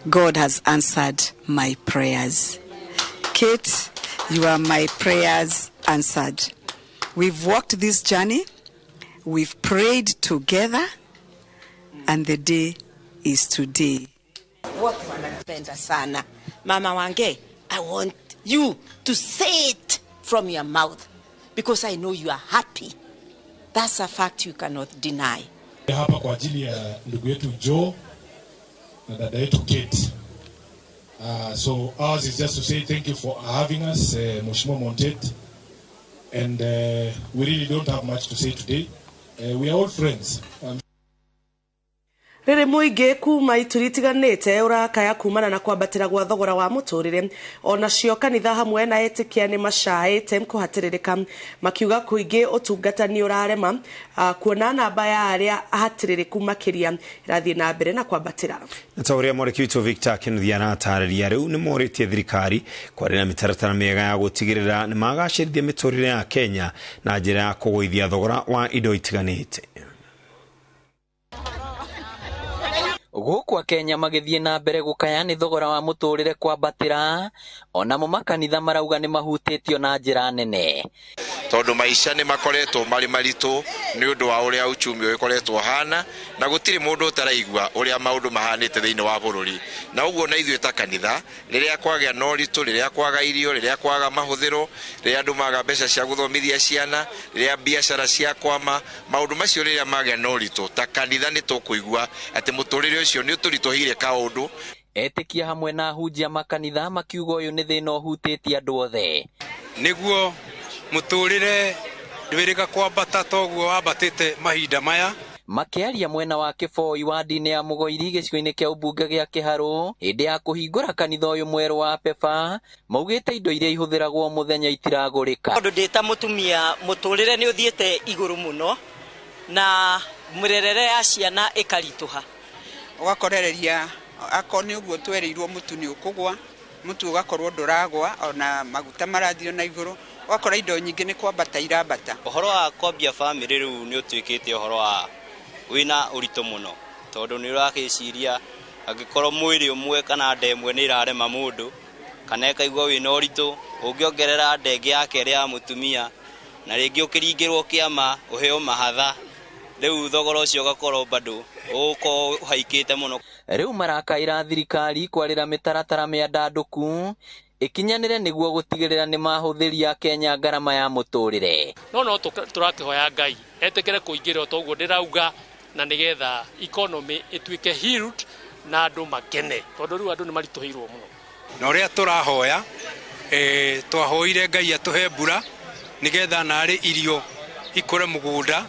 S6: God has answered my prayers. Kate, you are my prayers answered. We've walked this journey, we've prayed together, and the day is today.
S7: What wanapenda sana. Mama Wange, I want you to say it from your mouth because I know you are happy. That's a fact you cannot deny.
S16: Hapa kwa ajili ya ndugu yetu Joe na dada yetu Kate. So ours is just to say thank you for having us, Mheshimiwa Montet. And we really don't have much to say today. We are all friends.
S2: Rĩrĩ mũingĩ kuma ituritiganĩte ũrakaya kumana na kwambatĩra gwa thogora wa mũtũrĩre, onacio kanitha hamwe na etĩkia nĩ macaĩte kũhatĩrĩrĩka makiuga kũingĩ ũtungata nĩ ũrarema kuona namba ya arĩa ahatĩrĩrĩku makĩria ĩrathiĩ na mbere na kwambatĩra.
S4: Ta ũrĩa mwandĩki witũ Victor Kennedy aratarĩria rĩu nĩ morĩtie thirikari kwarĩ na mĩtaratara mĩega ya gũtigĩrĩra nĩ magacĩrithia mĩtũrĩre ya Kenya na njĩra ya kũgũithia thogora wa indo itiganĩte.
S22: Gũkwa Kenya magithie na mbere gũkaya nĩ thogora wa mũtũrĩre kwambatĩra, onamo makanitha marauga nĩ mahutĩtio na njĩra nene.
S17: Tondũ maisha nĩ makoretwo marĩ maritũ nĩ ũndũ wa ũrĩa uchumi ũkoretwo hana na gũtirĩ mũndũ ũtaraigua ũrĩa maũndũ mahanĩte thĩinĩ wa bũrũri. Na ũguo na ithuĩ ta kanitha rĩrĩa kwagĩa na ũritũ, rĩrĩa kwaga irio, rĩrĩa kwaga mahũthĩro, rĩrĩa andũ maga mbeca cia gũthomithia ciana, rĩrĩa biacara cia kwama, maũndũ macio rĩrĩa magĩa na ũritũ ta kanitha nĩ tũkũigua atĩ mũtũrĩre ũcio nĩ ũtũritũhire kaũndũ.
S22: Etĩkia hamwe na ahunjia makanitha makiuga ũyũ nĩ thĩna ũhutĩtie andũ othe.
S23: Nĩguo mũtũrĩre ndwĩrĩga kwambata toguo wambatĩte mahinda maya.
S22: Makĩaria mwena wa Kĩboi wa ndini ya Mũgoiri gĩcigo-inĩ kĩa ũmbunge gĩa Kĩharũ hĩndĩ ya kũhingũra kanitha ũyũ mwerũ wa Pepa, maugĩte indo iria ihũthĩragwo mũthenya itiragũrĩka.
S7: Tondũ ndĩ ta mũtumia mũtũrĩre nĩ ũthiĩte igũrũ mũno na mĩrerere ya ciana ĩkaritũha.
S24: Ũgakorereria akorwo nĩ ũguo twereirwo mũtu nĩ ũkũgwa, mũtu ũgakorwo ndũragwa ona maguta marathio na igũrũ, ũgakora indo nyingĩ nĩ kwambata irambata.
S25: Ũhoro wa kwambia family rĩu nĩ ũtuĩkĩte ũhoro wa wĩna ũritũ mũno, tondũ nĩ ũragĩciria angĩkorwo mwĩrĩ ũmwe kana nda ĩmwe nĩ irarema mũndũ kana ĩkaigua wĩna ũritũ, ũngĩongerera nda ĩngĩ ya kerĩ ya mũtumia na rĩngĩ ũkĩringĩrwo kĩama ũheo mahatha, rĩu thogora ũcio ũgakorwo bado ũko haikĩte mũno.
S22: Rĩu marakaĩra thirikari kwarĩra mĩtaratara mĩandandũku ikinyanĩre nĩguo gũtigĩrĩra nĩ mahũthĩria Kenya ngarama ya mũtũrĩre.
S30: No tũrakĩhoya Ngai etĩkĩre kũingĩra toguo ndĩrauga na nĩgetha economy ĩtuĩke healed na andũ makene, tondũ rĩu andũ nĩ maritũhĩirwo mũno.
S23: Na ũrĩa tũrahoya twahoire Ngai atũhe mbura nĩgetha narĩ irio ikũre mũgũnda,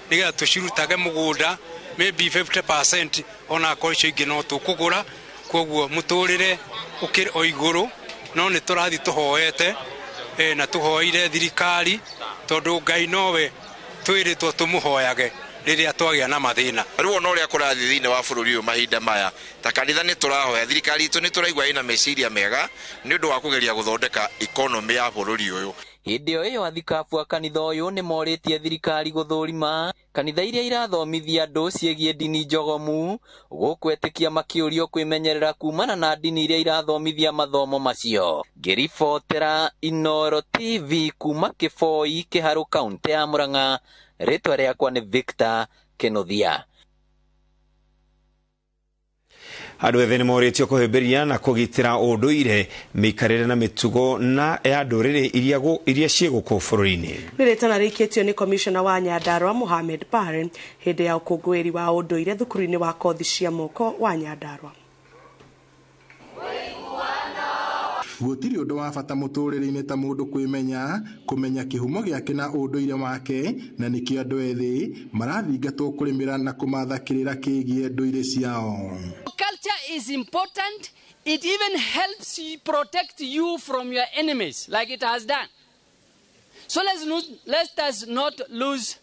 S23: nĩgetha tũcirutage mũgũnda maybe 50% ona akorwo icio ingĩ no tũkũgũra, koguo mũtũrĩre ũkĩrĩ o igũrũ, no nĩ tũrathi tũhoete na tũhoire thirikari tondũ Ngai nowe twĩrĩtwo tũmũhoyage riria twagia na mathina.
S5: Riu no ria kurathi thini wa bururi uyu mahinda maya ta kanitha ni turahoya thirikari itu ni turaigua ina meciria mega ni undu wa kugeria guthondeka economy ya bururi uyu.
S22: Hindi iyo athikabu a kanitha uyu ni moritie thirikari guthurima kanitha iria irathomithia andu ciegie dini njogomu gukwetikia makiurio kwimenyerera kumana na dini iria irathomithia mathomo macio. Ngiribotera INooro TV kuma Kiboi Kiharu kaunti ya Murang'a, ritwa riakwa ni Victor Kenothia.
S4: Andũ ethĩ nĩ moritio kũhĩmbĩria na kũgitĩra ũndũire mĩikarĩre na mĩtugo na ya ndũrĩrĩ iria ciĩ gũkũ bũrũri-inĩ. Nĩ rĩtana rĩikĩtio nĩ komishona wa Nyandarua Mohamed Bare hĩndĩ ya ũkũngũĩri wa ũndũire thukuru-inĩ wa kothi cia moko wa Nyandarua.
S8: Gutiri undu wa bata muturire-ini ta mundu kwimenya kumenya kihumo giake na unduire wake na nikio andu ethi marathingatwo kurimira na kumathakirira kigie nduire ciao.
S9: Culture is important. It even helps you protect you from your enemies like it has done. So let us not lose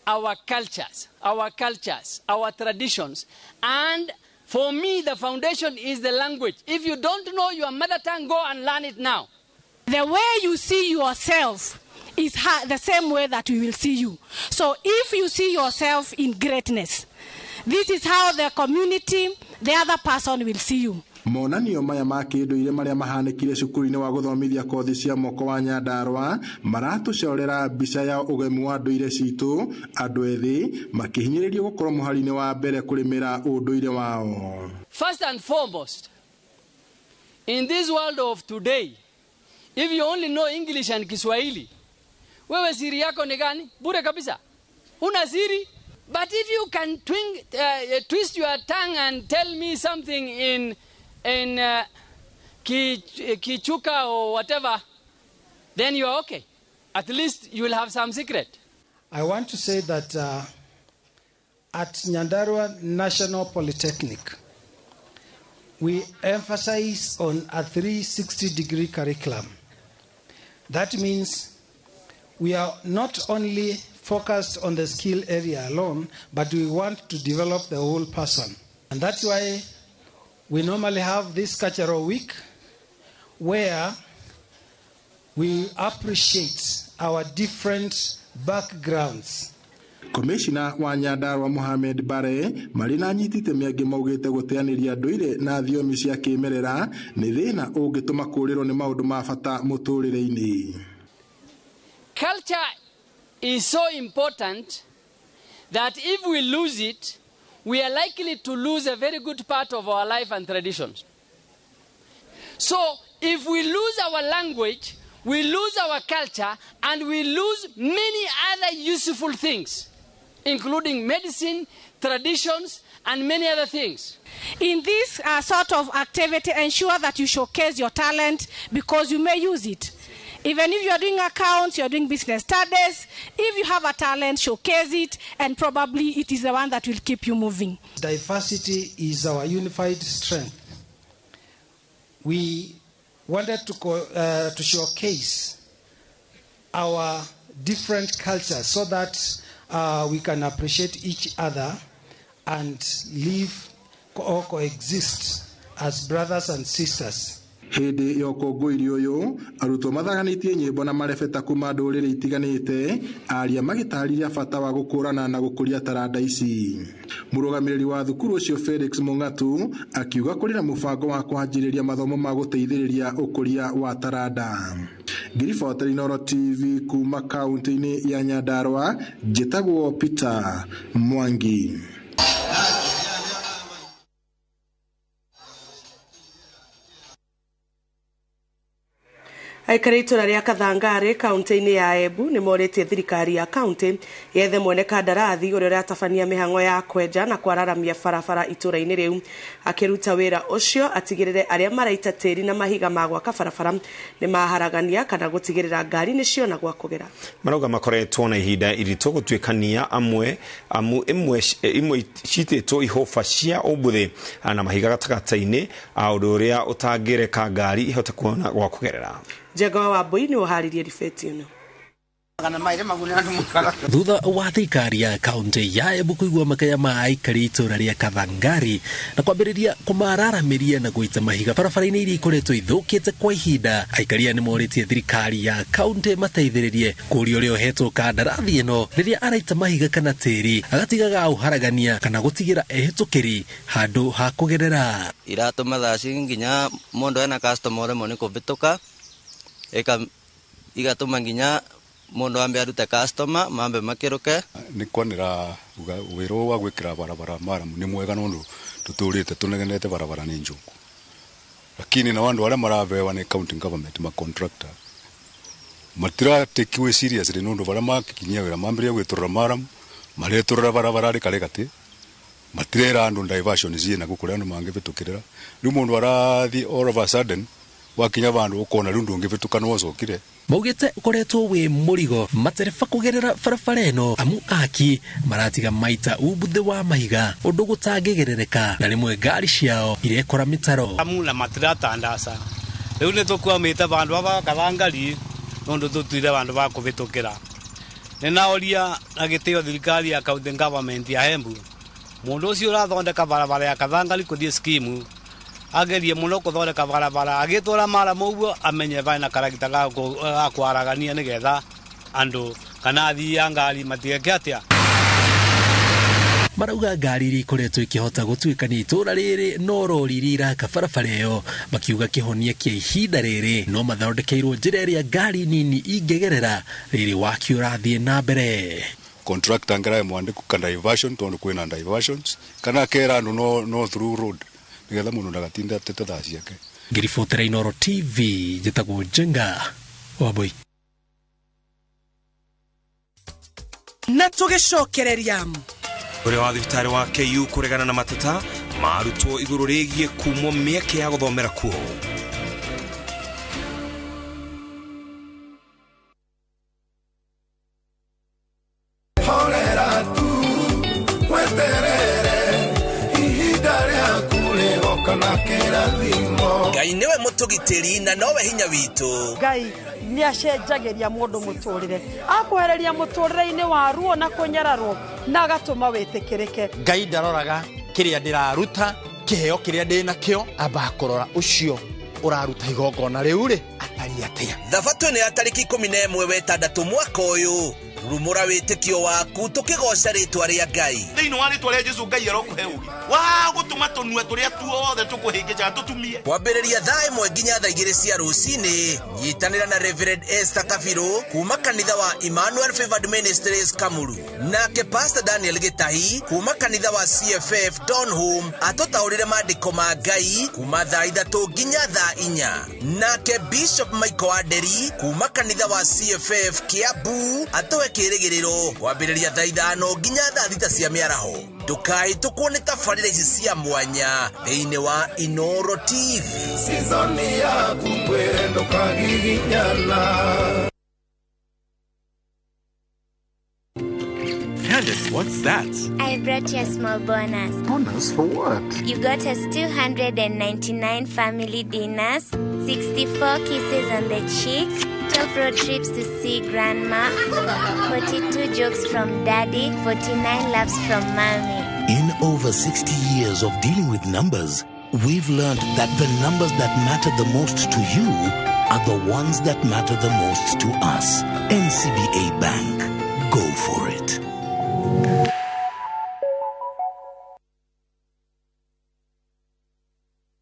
S9: our cultures, our traditions. And for me, the foundation is the language. If you don't know your mother tongue, go and learn it now.
S11: The way you see yourself is the same way that we will see you. So if you see yourself in greatness, this is how the community, the other person will see you.
S8: Monanio maya ma kinduire maria mahanikire cukuru-ini wa guthomithia kothi cia moko wa Nyandarua maratucorera mbica ya ugemu wa nduire citu andu ethi makihinyiririo gukorwo muhari-ini wa mbere kurimira unduire wao.
S9: First and foremost, in this world of today, if you only know English and Kiswahili, wewe siri yako ni gani? Bure kabisa. Una siri. But if you can twist your tongue and tell me something in Kichuka or whatever, then you are okay. At least you will have some secret.
S30: I want to say that at Nyandarua National Polytechnic, we emphasize on a 360-degree curriculum. That means we are not only focused on the skill area alone, but we want to develop the whole person. And that's why we normally have this cultural week where we appreciate our different backgrounds.
S8: Commissioner wa Nyandarua Mohamed Bare marina nyitite miangi maugite guteaniria nduire na thiomi cia kimerera ni thina ungituma kurirwo ni maundu ma bata muturire-ini.
S9: Culture is so important that if we lose it, we are likely to lose a very good part of our life and traditions. So, if we lose our language, we lose our culture, and we lose many other useful things, including medicine, traditions, and many other things.
S11: In this sort of activity, ensure that you showcase your talent because you may use it. Even if you are doing accounts, you are doing business studies, if you have a talent, showcase it, and probably it is the one that will keep you moving.
S30: Diversity is our unified strength. We wanted to showcase our different cultures so that we can appreciate each other and live or coexist as brothers and sisters.
S8: Hindi ya ũkũngũĩri ũyũ arutwo mathaganitie nyĩmbo na marebeta kuma ndũrĩrĩ itiganĩte aria magĩtarĩria bata wa gũkũrana na gũkũria taranda ici. Mũrũgamĩrĩri wa thukuru ũcio Felix Mung'atu akiuga kũrĩ na mũbango wa kũanjĩrĩria mathomo ma gũteithĩrĩria ũkũria wa taranda. Ngiribotera INooro TV kuma kaunti-inĩ ya Nyandarua, njĩtagwo Peter Mwangi.
S2: Aikari itura ria Kathangare kaunti-ini ya Embu ni moretie thirikari ya kaunti yethe mwene kandarathi uria ratabania mihango ya kwenja na kwararamia barabara itura-ini riu. Akiruta wira ucio atigirire aria maraita tiri na mahiga ma gwaka barabara ni maharagania kana gutigirira ngari nicio na gwa kugera.
S4: Marauga makoretwo na ihinda iritu gutwikania imwe cititwo ihofa cia umbuthi na mahiga gatagata-ini undu uria utangireka ngari ihote kuona gwa kugerera. Jaga wa boy ni uharirie rifeti ino.
S10: Thutha wa thirikari ya kaunti ya Embu kuigua makaya ma aikari itura ria Kathangari na kwambiriria kumararamiria na guita mahiga barabara-ini iria ikoretwo ithukite kwa ihinda, aikari ni moritie thirikari ya kaunti mateithiririe kuria uria uhetwo kandarathi ino riria araita mahiga kana tiri agatigaga uharagania kana gutigira ehitukiri handu ha kugerera.
S12: Iratuma thasi nginya mundu ena customer ore moni kubituka igatuma nginya mundu ambe arute customer mambe makiruke
S13: ni kwanira wiro wa gwikira barabara maramu ni mwega nundu tuturite tunegenete barabara ni njungu, lakini na wandu aria marabewa ni county government ma contractor matira tekiwe serious nundu baria makinyia wira mambiria gwiturira maramu mareturira barabara ri karegati matirera andu diversion zina gukuria andu mangibitukirira riu mundu arathi all of a sudden wakinya bandu ukona riu ndungibituka no cokire
S10: maugite ukoretwo wi murigo matereba kugerera barabara ino amu aki maratiga maita ubuthi wa mahiga undu gutangigerereka na rimwe ngari ciao irekora mitaro
S14: amu na matirata ndasa riu ni tukwamite bandu aba Kathangari nundu tutwire bandu ba kubitukira nina oria na gitio thirikari ya county government ya Embu mundu ucio urathondeka barabara ya Kathangari kuthie skimu agerie muno kuthondeka barabara agitwara maramu uguo amenye bana karagita ga kwaragania nigetha andu kana athia ngari matigeke atia.
S10: Marauga ngari iria ikoretwo ikihota gutuikania itura riri no rori iria iraka barabara iyo makiuga kihonia kia ihinda riri no mathondekeirwo njira iria ngari nini ingegerera riri waki urathie na mbere.
S13: Contractor ngara mwandiku kana diversion tondu kwina diversions kana kera andu no through road nigetha mundu ndagatinda atete thasi yake.
S10: Ngiribotera INooro TV njitagwo Jenga Waboi
S15: na tugicokereria
S18: uria wa thibitari wa KU kuregana na mateta marutwo iguru rigie kumwo mieke ya guthomera kuo.
S15: Ngai niwe mutugitiri na nowe hinya witu. Ngai ni acenjagiria mundu muturire akuhereria muturire-ini wa ruo na kunyararwo na agatuma witikirike.
S26: Ngai ndaroraga kiria ndiraruta kiheo kiria ndina kio amba kurora ucio uraruta igongona riu ri atari atia.
S15: Thabatũ ni atariki 11 wetandatu mwaka uyu rumura witikio waku tukigoca ritwa ria Ngai
S27: thiini wa ritwa ria Jesu. Ngai arokuhe ugi wa gutuma tunue turia tuothe tukuhingica tutumie
S15: kwambiriria thaa 1 nginya thaa 2 cia rucini. Nyitanira na Reverend Esther Kabiru kuma kanitha wa Emmanuel Favored Ministries Kamuru nake Pastor Daniel Gitahi kuma kanitha wa CFF Donholm atutaurire maandiko ma Ngai kuma thaa 3 nginya thaa 4 nake Bishop Michael Aderi kuma kanitha wa CFF Kiambu kirigiriro kwambiriria thaa 5 nginya thaa 6 cia miaraho. Ndukai tukuone tabarĩra ici cia mwanya thĩinĩ wa INooro TV. Season ya kumbwere ndukagiginyana.
S28: Candace, what's that?
S29: I brought you a small bonus.
S28: Bonus for what?
S29: You got us 299 family dinners, 64 kisses on the cheek, 12 road trips to see grandma, 42 jokes from daddy, 49 laughs from mommy.
S31: In over 60 years of dealing with numbers, we've learned that the numbers that matter the most to you are the ones that matter the most to us. NCBA Bank. Go for it.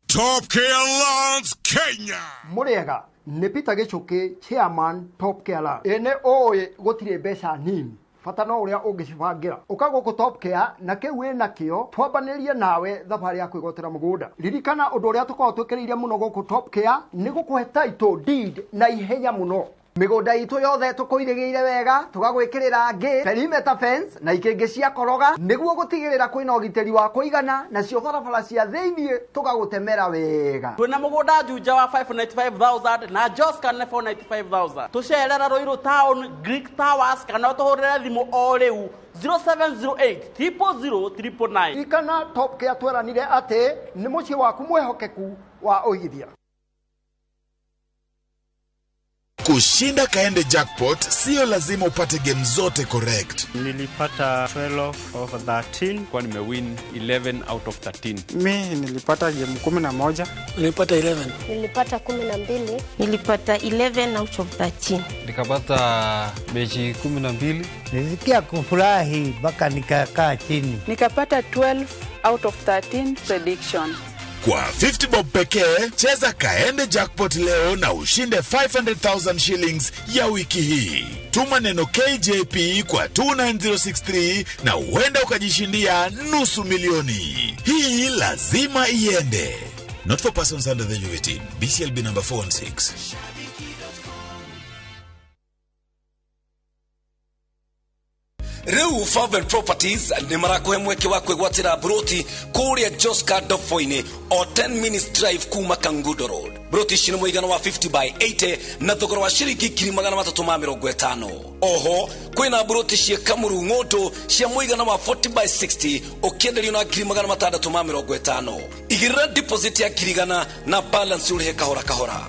S32: Top Care Alliance Kenya.
S33: Muriega ni Peter Gichuki, chairman Top Care Alliance. Ene oye gutire mbeca nini. Fata no uria ungicibangira. Ukago ku Top Care na kiu wina kio twambanirie nawe thabari ya kwigotera mugunda. Ririkana undu uria tukorwo twikiriire muno guku Top Care ni gukuhe title deed na ihenya muno. Migunda itu yothe tukuirigiire wega tugagwikirira gate perimeter fence na ikingi cia koroga niguo gutigirira kwina ugiteri wa kuigana na cio barabara cia thiini tugagutemera wega.
S34: Twina mugunda juja wa 595,000 na Joscan 495,000. Tucerera Ruiru Town Greek Towers kana tuhurire thimu o riu 0708 000
S33: ikana Top Care tweranire ati ni mucie waku mwehokeku wa uigithia.
S1: Kushinda Kaende Jackpot sio lazima upate game zote correct.
S3: Nilipata 12 of 13 kwa nimewin 11 out of 13.
S5: Mimi nilipata game 11.
S3: Nilipata 11.
S6: Nilipata 12. Nilipata 11 out of 13.
S3: Nikapata mechi 12.
S7: Nilisikia kufurahi mpaka nikakaa chini.
S16: Nikapata 12 out of 13 prediction.
S1: Kwa 50 bob pekee, cheza Kaende Jackpot leo na ushinde 500,000 shillings ya wiki hii. Tuma neno KJP kwa 29063 na uenda ukajishindia nusu milioni. Hii lazima iende. Not for persons under the age of 18. BCLB number 416.
S17: Reu Favel Properties ni marakohe mweke wa kwegwatira broti kuria Joska Dofoine o 10 minutes drive kuma Kangudo Road. Broti shino mwigano wa 50 by 80 na thogoro wa shiringi 350. Oho, kwina broti shie Kamuru Ngoto shie mwigano wa 40 by 60 ukiendelio na 350. Igira deposit ya kirigana na balance urihe kahora kahora.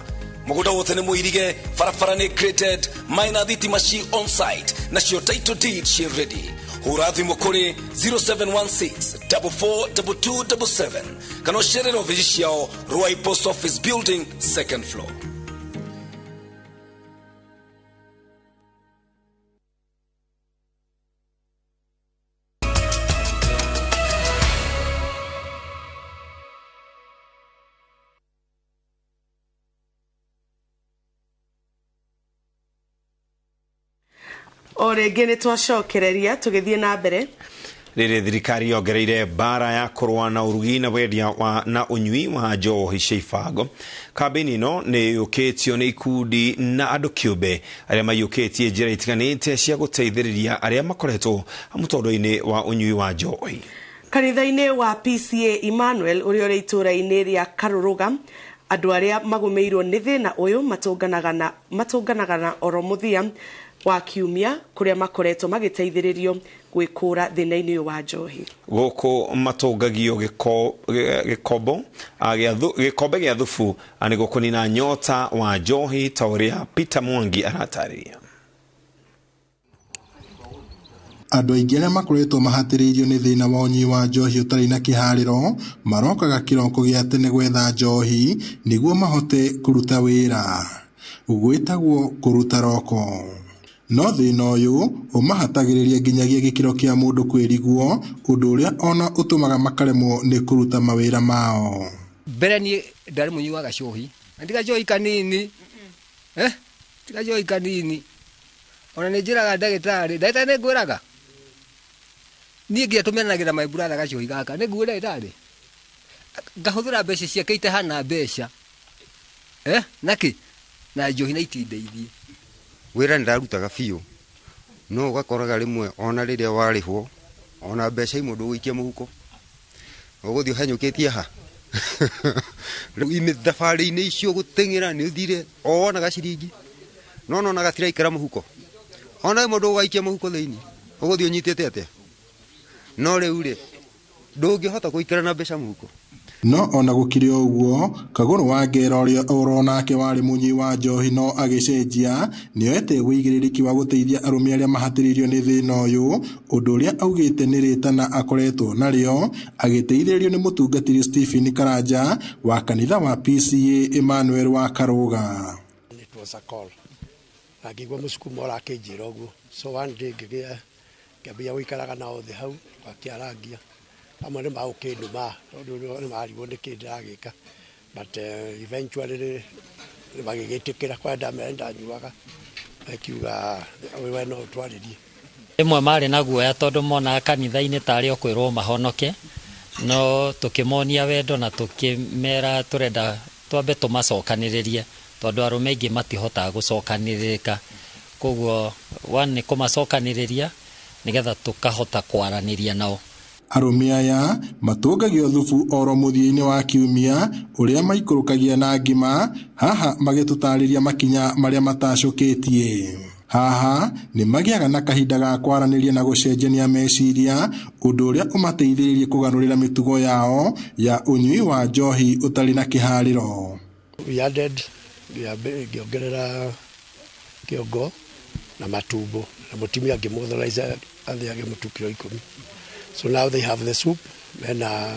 S17: Muguda wote ni muirige, farafara ni created, minor dhiti mashi on site, na shio title deed she ready. Hurathi mokore 0716-442277. Kano shere no vijishiao, Ruai Post Office Building, 2nd floor.
S2: Ore gene twacokereria tugithie na mbere
S4: riri thirikari yongereire bara ya kurwa na urugi na wendia na unyui wa njohi cia ibango. Kambeni ino ni yukitio ni ikundi na andu kiumbe aria mayukitie njira itiganite cia guteithiriria aria makoretwo mutondo-ini wa unyui wa njohi.
S2: Kanitha-ini wa PCA Emmanuel uria uri itura-ini ria Karuruga, andu aria magumeirwo ni thina uyu matunganaga na oromuthia wa kiumia kuria makoretwo magiteithiririo gwikura thina-ini wa njohi.
S4: Goko matungagio gikombe gya thufu ani gukunina nyota wa njohi ta uria Peter Mwangi aratariria.
S8: Andu aingi aria makoretwo mahatiriirio ni thina wa unyui wa njohi utari na kihariro marokaga kiroko gia tene gwetha njohi niguo mahote kuruta wira gwitagwo kuruta roko. No thina uyu umahatagiriria nginyagia gikiro kia mundu kwiriguo undu uria ona utumaga makaremwo ni kuruta mawira mao.
S19: Mbere ni ndari munyui wa gacohi ndiga njohi kanini ndiga njohi kanini ona ni njiraga ndagitari ne ngwiraga ni ngia tumenanagira my brother gacohi gaka ni ngwira ndari ngahuthira mbeca ciake itahana mbeca naki na njohi na itindeithie
S20: wira ndarutaga biu no ugakoraga rimwe ona riria warihwo ona mbeca imwe ndugwikia muhuko uguthio hanyukitie ha ime thabari-ini icio gutengira ni uthire ona gaciringi no na gatira ikara muhuko ona imwe ndugwikia muhuko thiini uguthio nyitete atia no riu ri ndungihota guikara na mbeca muhuko.
S8: No ona gukiri uguo kaguru wa ngera uria uronake wari munyi wa njohi no agicenjia nioete wigiririki wa guteithia arumi aria mahatiririo ni thina uyu undu uria augite ni ritana akoretwo nario agiteithiririo ni mutungatiri Stephen Karanja wa kanitha wa PCA Emmanuel wa Karuga.
S21: It was a call agigwa musukumo ra kinjira uguo so one day ngabia wikaraga na othe hau akiaragia amwe ni maukinduma tondu ni marigwo ni kindagika but eventually ni magigitikira kwa ndamenda nyuaga akiuga we no twaririe
S22: imwe mari na guoya tondu mona kanitha-ini tari okwirwo mahonoke no tukimonia wendo na tukimera turenda twambe tumacokaniririe tondu arume ingi matihota gucokanirika koguo one kumacokaniriria nigetha tukahota kwaraniria nao.
S8: Arumi aya matungagio thufu oro muthia-ini wa kiumia uria maikurukagia na ngima haha magitutariria makinya maria matacoketie. Haha ni magiaga na kahinda ga kwaraniria na gucenjania meciria undu uria umateithiririe kugarurira mitugo yao ya unyui wa njohi utari na kihariro.
S21: We added ngiongerera kiongo na matumbo na mutimia ngimutheraica athiage mutu kilo 10. So now they have the soup, mena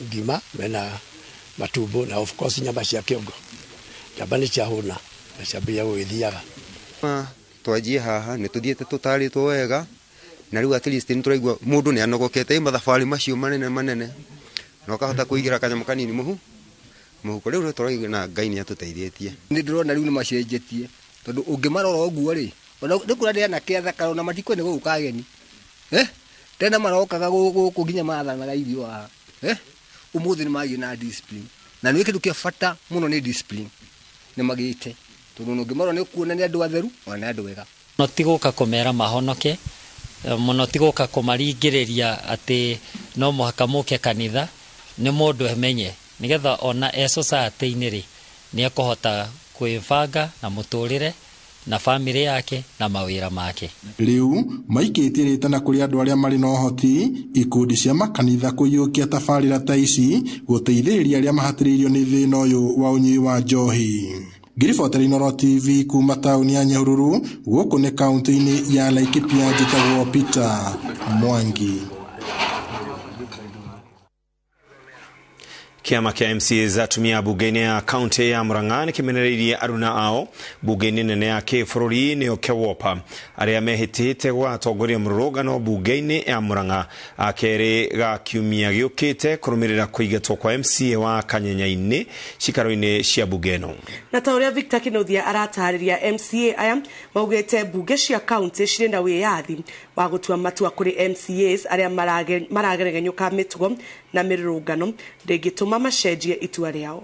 S21: ngima, mena matumbo na of course nyama cia kiongo. Nyama ni cia huna na cia mbia gwithiaga.
S20: Twajie haha ni tuthiete tutaritwo wega na riu at least ni turaigua mundu ni anogokete mathabari macio manene no kahota kuigira kanyamu kanini muhuko riu turaigua na Ngai ni atuteithietie.
S19: Ni ndirona riu ni macenjetie tondu ungimarora oguo ri ona ndikura ndi ana kiathakaro na matiko ni guka ageni tena marokaga guku nginya mathanaga irio ha umuthi ni magi na discipline na ni kindu kia fata muno ni discipline ni magite tondu ungimarora ni kuona ni andu atheru ona andu wega
S22: no tiguka kumera mahonoke muno tiguka kumaringiriria ati no muhaka muke kanitha ni mundu emenye nigetha ona society ini ri ni akuhota kwibanga na muturire na family yake na mawira make.
S8: Riu maikitie ritana kuri andu aria mari na uhoti ikundi cia makanitha kuyukia tabarira ta ici guteithiriria aria mahatiriirio ni thina uyu wa unyui wa njohi. INooro TV kuma tauni ya Nyahururu guku ni kaunti-ini ya Laikipia njitagwo Peter Mwangi.
S4: Kiama kia MCAs atumia bunge-ini ya kaunti ya Murang'a kimenereirie aruna ao bunge-ini nene ya kibũrũri nĩyo KEWOPA aria mehĩtĩte gwatongoria mũrũrũngano bunge-ini ya Murang'a akeri ga kiumia gĩũkĩte kũrũmĩrĩra kũingatwo kwa MCA wa Kanyenya-ini cikaro-ini cia bunge ĩno.
S2: Na ta ũrĩa Victor Kĩnũthia aratarĩria MCA aya maugĩte bunge cia kaunti cirĩ na wĩyathi wa gũtua matua kũrĩ MCAs aria marageregenyũka mĩtugo na mĩrũrũngano ndĩngĩtũma macenjie itua rĩao.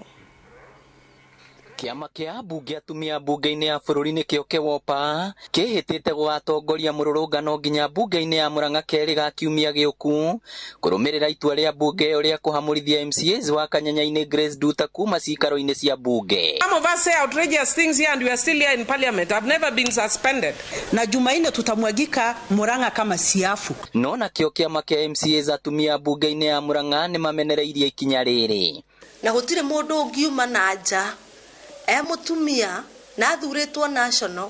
S9: Kiama kia bunge atumia bunge-ini ya bũrũri nĩkĩo KEWOPA kĩhĩtĩte gũgatongoria mũrũrũngano nginya bunge-ini ya Murang'a kerĩ ga kiumia gĩũku kũrũmĩrĩra itua rĩa bunge ũrĩa kũhamũrithia MCAs wa Kanyenya-ini Grace Duta kuma cikaro-ini cia bunge.
S10: Some of us say outrageous things here and we are still here in parliament. I've never been suspended. Na Jumaine tutamwagika Murang'a kama siafu.
S9: No nakĩo kiama kia MCAs atumia bunge-ini ya Murang'a nĩ mamenereirie ikinya rĩrĩ.
S11: Na gũtirĩ mũndũ ũngiuma na nja mutumia na thuritwo national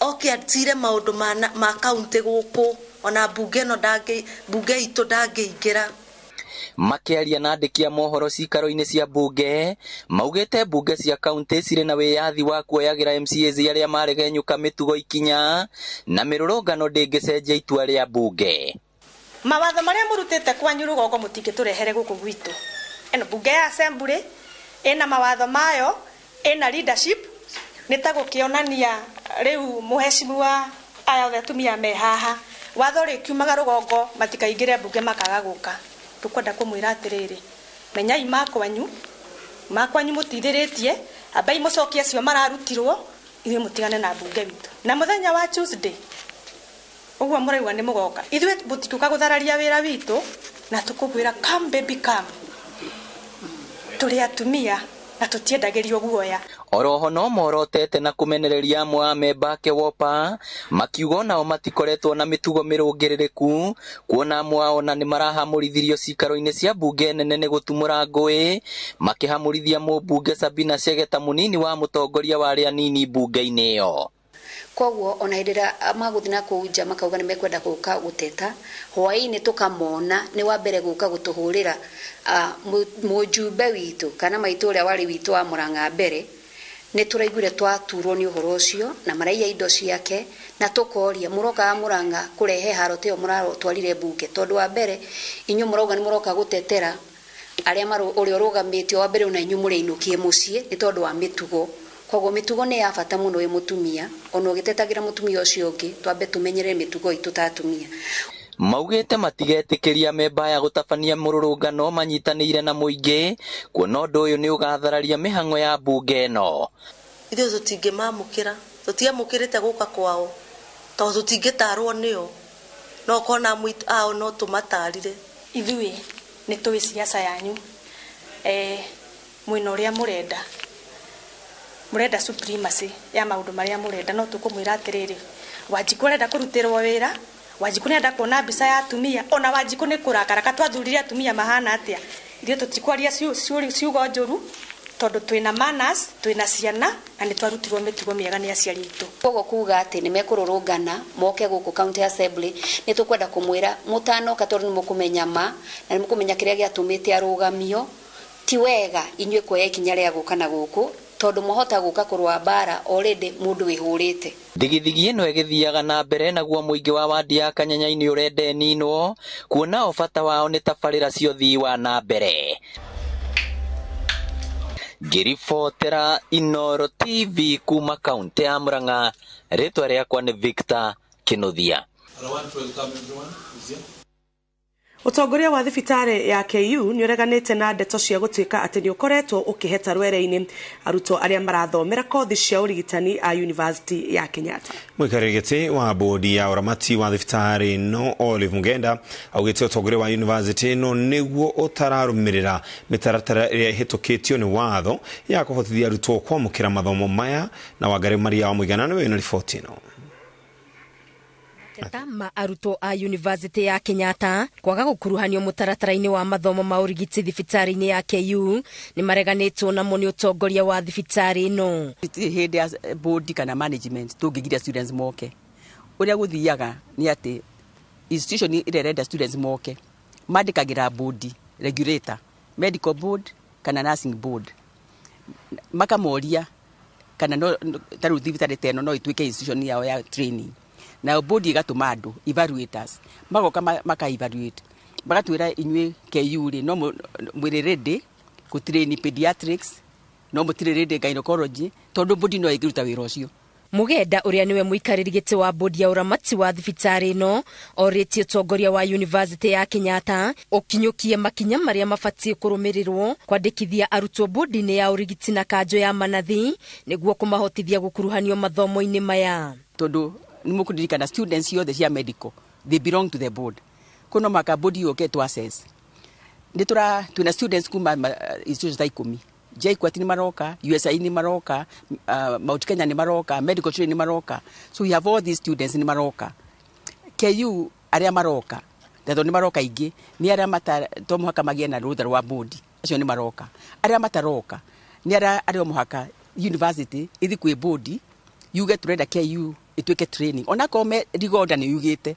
S11: oke atire maundu ma county guku ona bunge no bunge itu ndangĩingĩra.
S9: Makiaria na andĩki a mohoro cikaro-ini cia bunge maugĩte bunge cia county cirĩ na wĩyathi wa kuoyagĩra MCAs arĩa maregenyũka mĩtugo ikinya na mĩrũrũngano ndĩngĩcenjia itua rĩa bunge.
S11: Mawatho marĩa mũrutĩte kwanyu rũgongo mũtingĩtũrehere gũkũ gwitũ. Eno bunge ya assembly ena mawatho mayo ena leadership nitagukionania riu muheshimiwa aya othe atumia me haha watho rikiumaga rugongo matikaingire bunge makaga guka tukwenda kumwira atiriri menyai makwanyu mutithiritie abai mucokia cio mararutirwo ithuĩ mutigane na bunge witu na muthenya wa Tuesday uguo muraigua ni mugoka ithuĩ butituka guthararia wira witu na tukugwira come baby come turi atumia na tutiendagirio guoya.
S9: Oroho no morotete na kumenereria amwe a memba KEWOPA makiuga nao matikoretwo na mĩtugo mĩrũngĩrĩrĩku kuona amwe ao na nĩ marahamũrithirio cikaro-ini cia bunge nene nĩ gũtumũra ngũĩ makĩhamũrithia mũmbunge Sabina Chegeta mũnini wa mũtongoria wa arĩa anini bunge-inĩ ĩyo.
S12: Koguo ona hindira maguthi na kuja makauga ni mekwenda guka guteta hwaini tukamona ni wa mbere guka gutuhurira mujumbe witu kana maitu ria wari witu wa Murang'a mbere ni turaigure twaturwo ni uhoro ucio na maraiya indo ciake na tukoria muroka Murang'a kurehe harote muraro twarire bunge tondu wa mbere inyu muroga ni muroka gutetera aria uri urugamitio wa mbere una inyu muri inukie mucie ni tondu wa mitugo. Koguo mitugo ni ya bata muno we mutumia ona ugitetagira mutumia ucio ungi twambe tumenyere mitugo itu tatumia.
S9: Maugĩte matigetĩkĩria memba ya gũtabania mũrũrũngano manyitanĩire na mũingĩ kuona ũndũ ũyũ nĩ ũgathararia mĩhang'o ya bunge ĩno.
S11: Ithuĩ tũtingĩmamũkĩra tũtiamũkĩrĩte gũka kwao tondũ tũtingĩtarwo nĩo no kona ao no tũmatarire. Ithuĩ nĩ tũĩ siasa yanyu mwĩna ũrĩa murenda supremacy ya maundu maria murenda no tukumwira atiriri Wanjiku arenda kurutirwo wira Wanjiku nenda kuona mbica ya atumia ona Wanjiku ni kurakara katwathurire atumia mahana atia ithuĩ tutikwaria ciugo njũru tondu twina manners twina ciana na ni twarutirwo mitugo miega ni aciari itu
S12: kogo kuga ati ni mekururungana moke guku county assembly ni tukwenda kumwira mutano katori ni mukumenya ma na ni mukumenya kiria giatumite arugamio ti wega inywe kwa ikinya ria guka na guku tondu mohota guka kurwa bara already mundu wihurite
S9: thigithigi ino igithiaga na mbere naguo muingi wa wadi ya Kanyanya-ini urende ninwo kuona obata wao ni tabarira cio thii wa na mbere. Ngiribotera INooro TV kuma kaunti ya Murang'a, ritwa riakwa ni Victor Kinuthia.
S2: Utongoria wa thibitari ya KU ni ureganite na ndeto cia gutuika ati ni ukoretwo ukiheta rwere-ini arutwo aria marathomera kothi cia urigitani a University ya Kenyatta.
S4: Mwikarigiti wa bodi ya uramati wa thibitari no Olive Mugenda augite utongoria wa university no niguo utararumirira mitaratara iria ihitukitio ni watho ya kuhotithia arutwo kwamukira mathomo maya na Wangari Maria wa Muiganano wina riboti ino.
S13: Ma arutwo a University ya Kenyatta kwaga gukuruhanio mutaratara-ini wa mathomo ma urigiti thibitari-ini ya KU ni mareganitwo na moni utongoria wa thibitari ino.
S14: Hindi ya board kana management tungigiria students moke uria guthiaga ni ati institution irerenda students moke mandikagira board regulator medical board kana nursing board makamoria kana no taru thibitari teno no ituike institution yao ya training na board igatuma andu evaluators magoka maka evaluate bagatwira inywe KU ri no mwire ready ku train pediatrics no mutire ready gynecology tondu board no igiruta wira ucio.
S13: Mugenda uria niwe muikariri giti wa board ya uramati wa thibitari no oriti utongoria wa University ya Kenyatta ukinyukie makinya maria mafatie kurumirirwo kwandikithia arutwo board-ini ya urigiti na kanjo ya manathi niguo kumahotithia gukuruhanio mathomo-ini maya
S14: tondu nimukudirikana students yothe cia medical they belong to the board kuno maka board yoke to access nditura tuna students kuma institutions ta 10 JKUAT ni maroka USI ni maroka Mount Kenya ni maroka medical training ni maroka so we have all these students ni maroka KU aria maroka thato ni maroka ingi ni aria mata to muhaka magie na rutha rwa board acio ni maroka aria mataroka ni aria muhaka university ithi kwi board yuge turenda KU ituike training ona kome rigoda ni yugite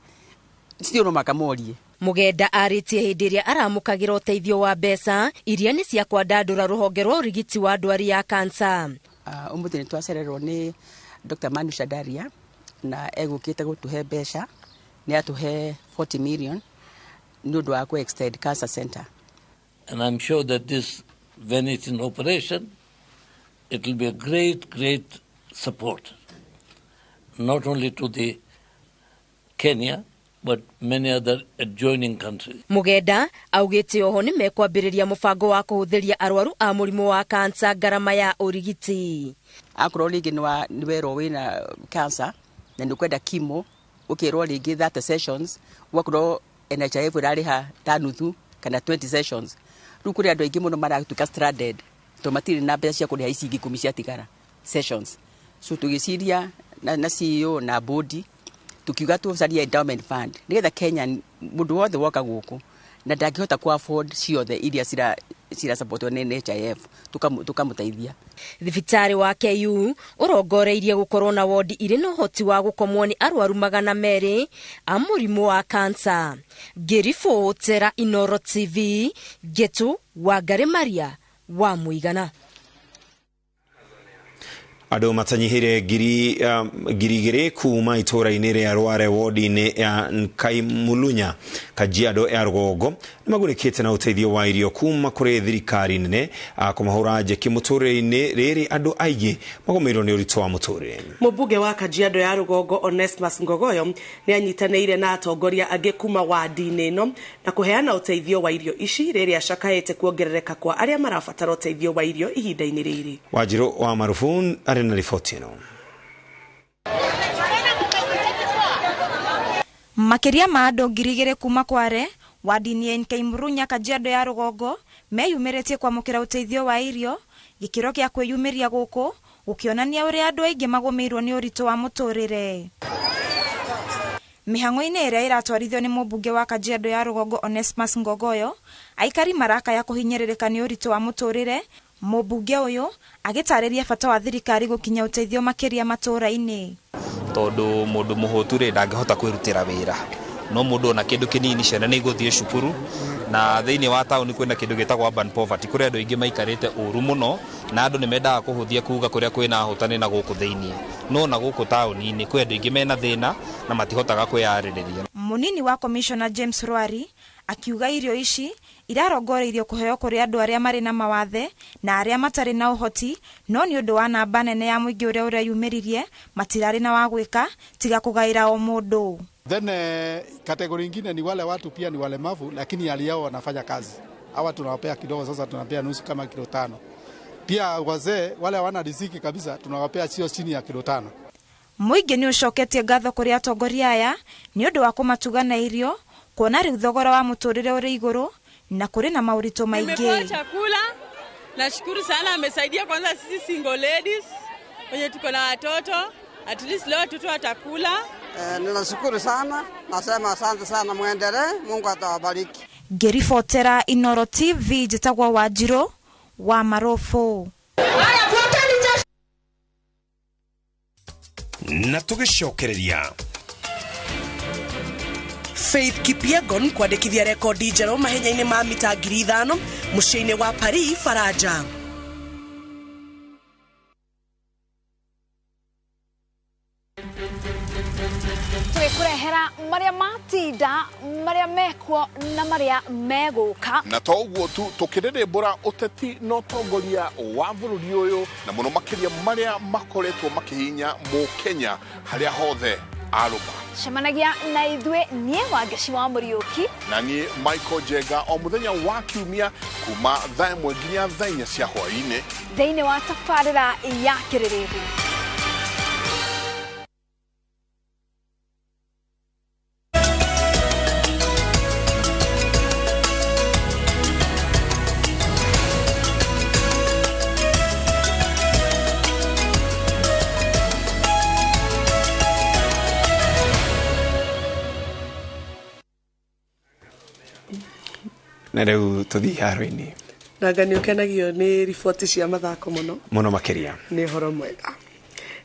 S14: sio no makamorie.
S13: Mugenda aritie hindi iria aramukagira uteithio wa mbeca iria ni cia kwandandura ruhonge rwa urigiti wa ndwari ya cancer.
S14: Umuthi ni twacererwo ni Dr. Manu Shadaria na egukite gutuhe mbeca ni atuhe 40 million ni undu wa ku extend cancer center,
S15: and I'm sure that this, when it's in operation, it will be a great support not only to the Kenya but many other adjoining countries.
S13: Mugenda augite oho ni mekwambiriria mubango wa kuhuthiria arwaru a murimu wa cancer garama ya urigiti.
S14: Akoro lingi ni wero wina cancer na ndikwenda kimo ukirwo lingi 30 sessions wakoro NHIF rariha tanuthu kana 20 sessions rukuri andu aingi muno maratuka stranded to matiri na mbeca cia kuriha ici 10 cia tigara sessions so tugiciria na CEO na board tukiuga tucaria endowment fund nigetha Kenya mundu wothe woka guku na ndangihota ku afford ciothe iria cira support ne NHIF tukamuteithia.
S13: Thibitari wa KU urongoreirie gukorwo na ward iri no hoti wa gukomwo ni arwaru 200 a murimu wa cancer. Ngiribotera INooro TV Getu Wangari Maria wa Muigana.
S4: Ado matanyihire giri kuma itura-ini ria Rware ward-ini ya Nkaimulunya Kajiado ya Rugongo nimagurikite na uteithio wa irio kuma kuri thirikari nene kumahura njeki muture-ini riri andu aigi magomerwo ni urito wa muture.
S2: Mubunge wa Kajiado ya Rugongo Onesmus Ngogoyo ni anyitaneire na atongoria angi kuma ward-ini no na kuheana uteithio wa irio ici riri acakaite kuongerereka kwa aria marabatara uteithio wa irio ihinda-ini riri.
S4: Wajiro wa Marufun na ripoti ino.
S18: Makiria ma andu 2,000 kuma Kware wadi-ini ya Nkaimulunya Kajiado ya Rugongo meyumiretie kwamukira uteithio wa irio gikiro kia kwiyumiria guku ukionania uria andu aingi magomeirwo ni urito wa muturire. Mihang'o-ini iria iratwarithio ni mubunge wa Kajiado ya Rugongo Onesmus Ngogoyo aikari maraka ya kuhinyiririka ni urito wa muturire Mũmbunge ũyũ agĩtarĩria bata wa thirikari gũkinya ũteithio makĩria matũũra-inĩ.
S5: Tondũ mũndũ mũhũtu rĩ ndangĩhota kwĩrutĩra wĩra. No mũndũ ona kĩndũ kĩnini ciana nĩ igũthiĩ cukuru, na thĩinĩ wa taũni kwĩna kĩndũ gĩtagwo urban poverty kũrĩa andũ aingĩ maikarĩte ũru mũno, na andũ nĩ mendaga kũhũthia kuuga kũrĩa kwĩna hotani na gũkũ thĩinĩ. No na gũkũ taũni-inĩ kwĩ andũ aingĩ mena thĩna na matihotaga kwĩyarĩrĩria.
S18: Mũnini wa Commissioner James Rwari akiuga irio ici irarongoreirio kũheo kũrĩ andũ arĩa marĩ na mawathe na arĩa matarĩ na ũhoti, no nĩ ũndũ wa namba nene ya mũingĩ ũrĩa ũreyumĩririe matirarĩ na wa gwĩka tiga kũgaĩra o mũndũ.
S6: Then kategori nyingine ni wale watu pia ni walemavu lakini hali yao wanafanya kazi. Hawa tunawapea kidogo, sasa tunapea nusu kama kilo 5. Pia wazee wale hawana riziki kabisa tunawapea sio chini ya kilo 5.
S18: Mũingĩ nĩ ũcoketie ngatho kũrĩ atongoria aya nĩ ũndũ wa kũmatuga na irio, kuona rĩu thogora wa mũtũrĩre ũrĩ igũrũ na kũrĩ na maũritũ maingĩ.
S23: Nimepewa chakula. Nashukuru sana, amesaidia kwanza sisi single ladies wenye tuko na watoto. At least leo watoto watakula.
S24: Ninashukuru sana, nasema asante sana, muendelee, Mungu atawabariki.
S18: Ngĩribotera INooro TV njĩtagwo Wanjirũ wa Marofo.
S25: Na tũgĩcokereria
S2: Faith Kipyegon kwandĩkithia rekodi njerũ mahenya-inĩ ma mita 5,000 mũciĩ-inĩ wa Paris, Faraja.
S26: Tũgĩkũrehera marĩa matinda, marĩa mekwo na marĩa megũka.
S27: Na to ũguo tu tũkĩrĩrĩmbũra ũteti na ũtongoria wa bũrũri ũyũ na mũno makĩria marĩa makoretwo makĩhinya Mũkenya harĩa hothe arũma.
S26: Cemanagia na ithuĩ niĩ Wangeci wa Mũriũki
S27: na niĩ Michael Jenga o mũthenya wa Kiumia kuma thaa 1 nginya thaa 4 cia hwaĩ-inĩ
S26: thĩinĩ wa tabarĩra ya Kĩrĩrĩmbũ.
S4: Na rĩu tũthiĩ haro-inĩ.
S2: Nanga nĩ ũkenagio nĩ riboti cia mathako mũno
S4: makĩria.
S2: Nĩ ũhoro mwega.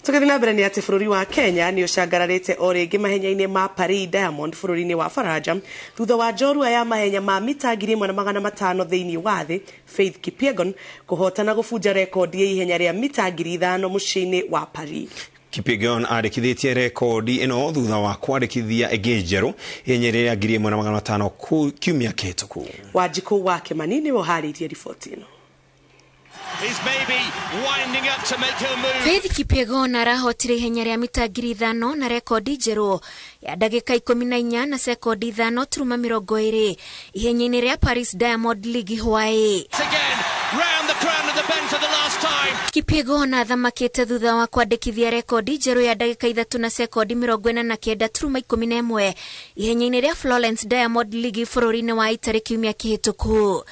S2: Tũgĩthiĩ na mbere nĩ atĩ bũrũri wa Kenya nĩ ũcangararĩte o rĩngĩ mahenya-inĩ ma Paris Diamond bũrũri-inĩ wa Faraja thutha wa njorua ya mahenya ma mita 1,500 thĩinĩ wa thĩ Faith Kipyegon kũhotana gũbunja rekodi ya ihenya rĩa mita 5,000 mũciĩ-inĩ wa Paris.
S4: Kipyegon arĩkithĩtie rekodi ĩno thutha wa kwandĩkithia ĩngĩ njerũ ihenya rĩa 1,500 kiumia kĩhĩtũku.
S2: Wanjikũ wake manini woharĩirie riboti ĩno.
S13: Faith Kipyegon arahotire ihenya rĩa mita 5,000 na rekodi njerũ ya ndagĩka 14 na sekondi 5.20 ihenya-inĩ rĩa Paris Diamond League hwaĩ. Kipyegon athamakĩte thutha wa kwandĩkithia rekodi njerũ ya ndagĩka 3 na sekondi 49.11 ihenya-inĩ rĩa Florence Diamond League bũrũri-inĩ wa Italy kiumia kĩhĩtũku.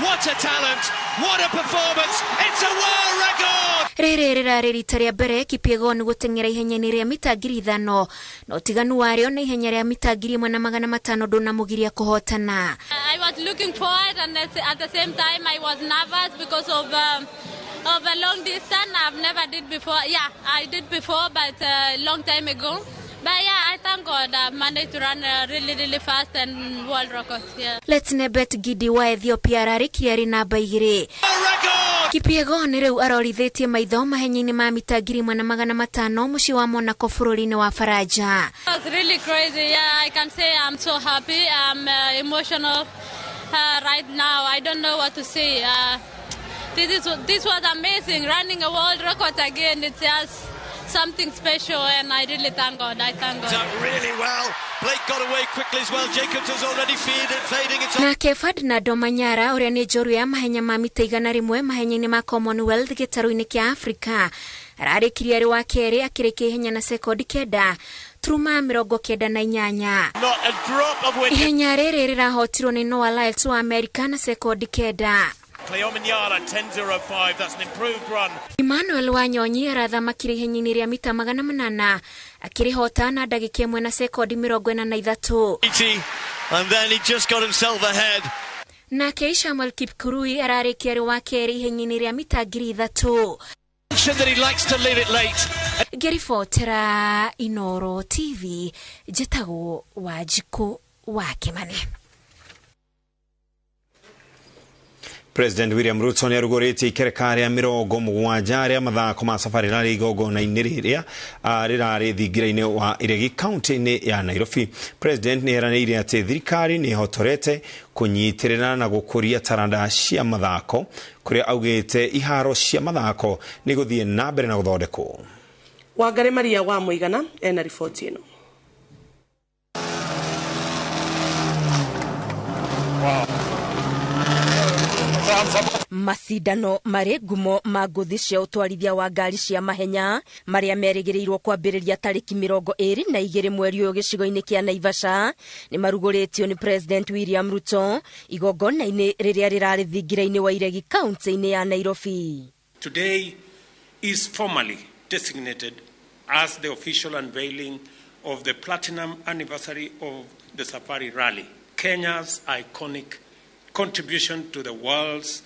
S28: What a talent! What a performance! It's a world record!
S13: Rĩrĩ rĩrarĩ rita rĩa mbere Kipyegon gũteng'era ihenya-inĩ rĩa mita 5,000 na ũtiganu warĩo na ihenya rĩa mita 1,500 ndũnamũgiria kũhotana.
S26: I was looking forward and at the same time I was nervous because of a long distance I've never did before. Yeah, I did before but a long time ago. But yeah, I thank God I managed to run really fast and world records. Yeah.
S13: Let's Nebet Gidi wa Ethiopia ararĩkirie arĩ namba 2. Kipyegon rĩu arorithĩtie maitho mahenya-inĩ ma mita 1,500 mũciĩ wa Monaco bũrũri-inĩ wa Faraja.
S26: It was really crazy. Yeah, I can say I'm so happy. I'm emotional right now. I don't know what to say. This was amazing. Running a world record again. It's just something special and I really thank God. I thank God.
S28: Done really well. Blake got away quickly as well. Jacobs was already fading. It's on.
S13: Nake Ferdinand Manyara ũrĩa nĩ njoru ya mahenya ma mita 100 mahenya-inĩ ma Commonwealth gĩtarũ-inĩ kĩa Africa ararĩkirie arĩ wa kerĩ akĩrĩkia ihenya na sekondi 9.98. Ihenya rĩrĩ rĩrahotirwo nĩ Noah Lyles wa America na sekondi 9.
S28: Cleomanyala 10.05. That's an improved run.
S13: Emmanuel Wanyonyi arathamakire ihenya-inĩ rĩa mita 800 akĩrĩhota na ndagĩka 1 na sekondi 43.
S28: And then he just got himself ahead.
S1: na Keisha Malkipkurui ararikia rwa keri ihenya-inĩ rĩa mita 3,000.
S28: That he likes to leave it late.
S1: Gerifotera INooro TV njĩtagwo Wanjikũ wa Kimani.
S4: President William Ruto ni arugorĩtie ikereka rĩa 70 rĩa mathako ma safari rally igongona-inĩ rĩrĩa rĩrarĩ thingira-inĩ wa Iregi kaunti-inĩ ya Nairobi. President ni eranĩire atĩ thirikari nĩ ihotorete kũnyitĩrĩra na gũkũria taranda cia mathako, kũrĩa augĩte iharo cia mathako nĩ gũthiĩ na mbere na gũthondekwo.
S2: Wangari Maria wa Mũigana ena riboti ĩno.
S13: Macindano marĩ ngumo ma ngũthi cia ũtwarithia wa ngari cia mahenya marĩa merĩgĩrĩirwo kwambĩrĩria tarĩki 22 mweri ũyũ gĩcigo-inĩ kĩa Naivasha nĩ marugũrĩtio nĩ President William Ruto igongona-inĩ rĩrĩa rĩrarĩ thingira-inĩ wa Iregi kaunti-inĩ ya Nairobi.
S3: Today is formally designated as the official unveiling of the platinum anniversary of the Safari Rally, Kenya's iconic contribution to the world's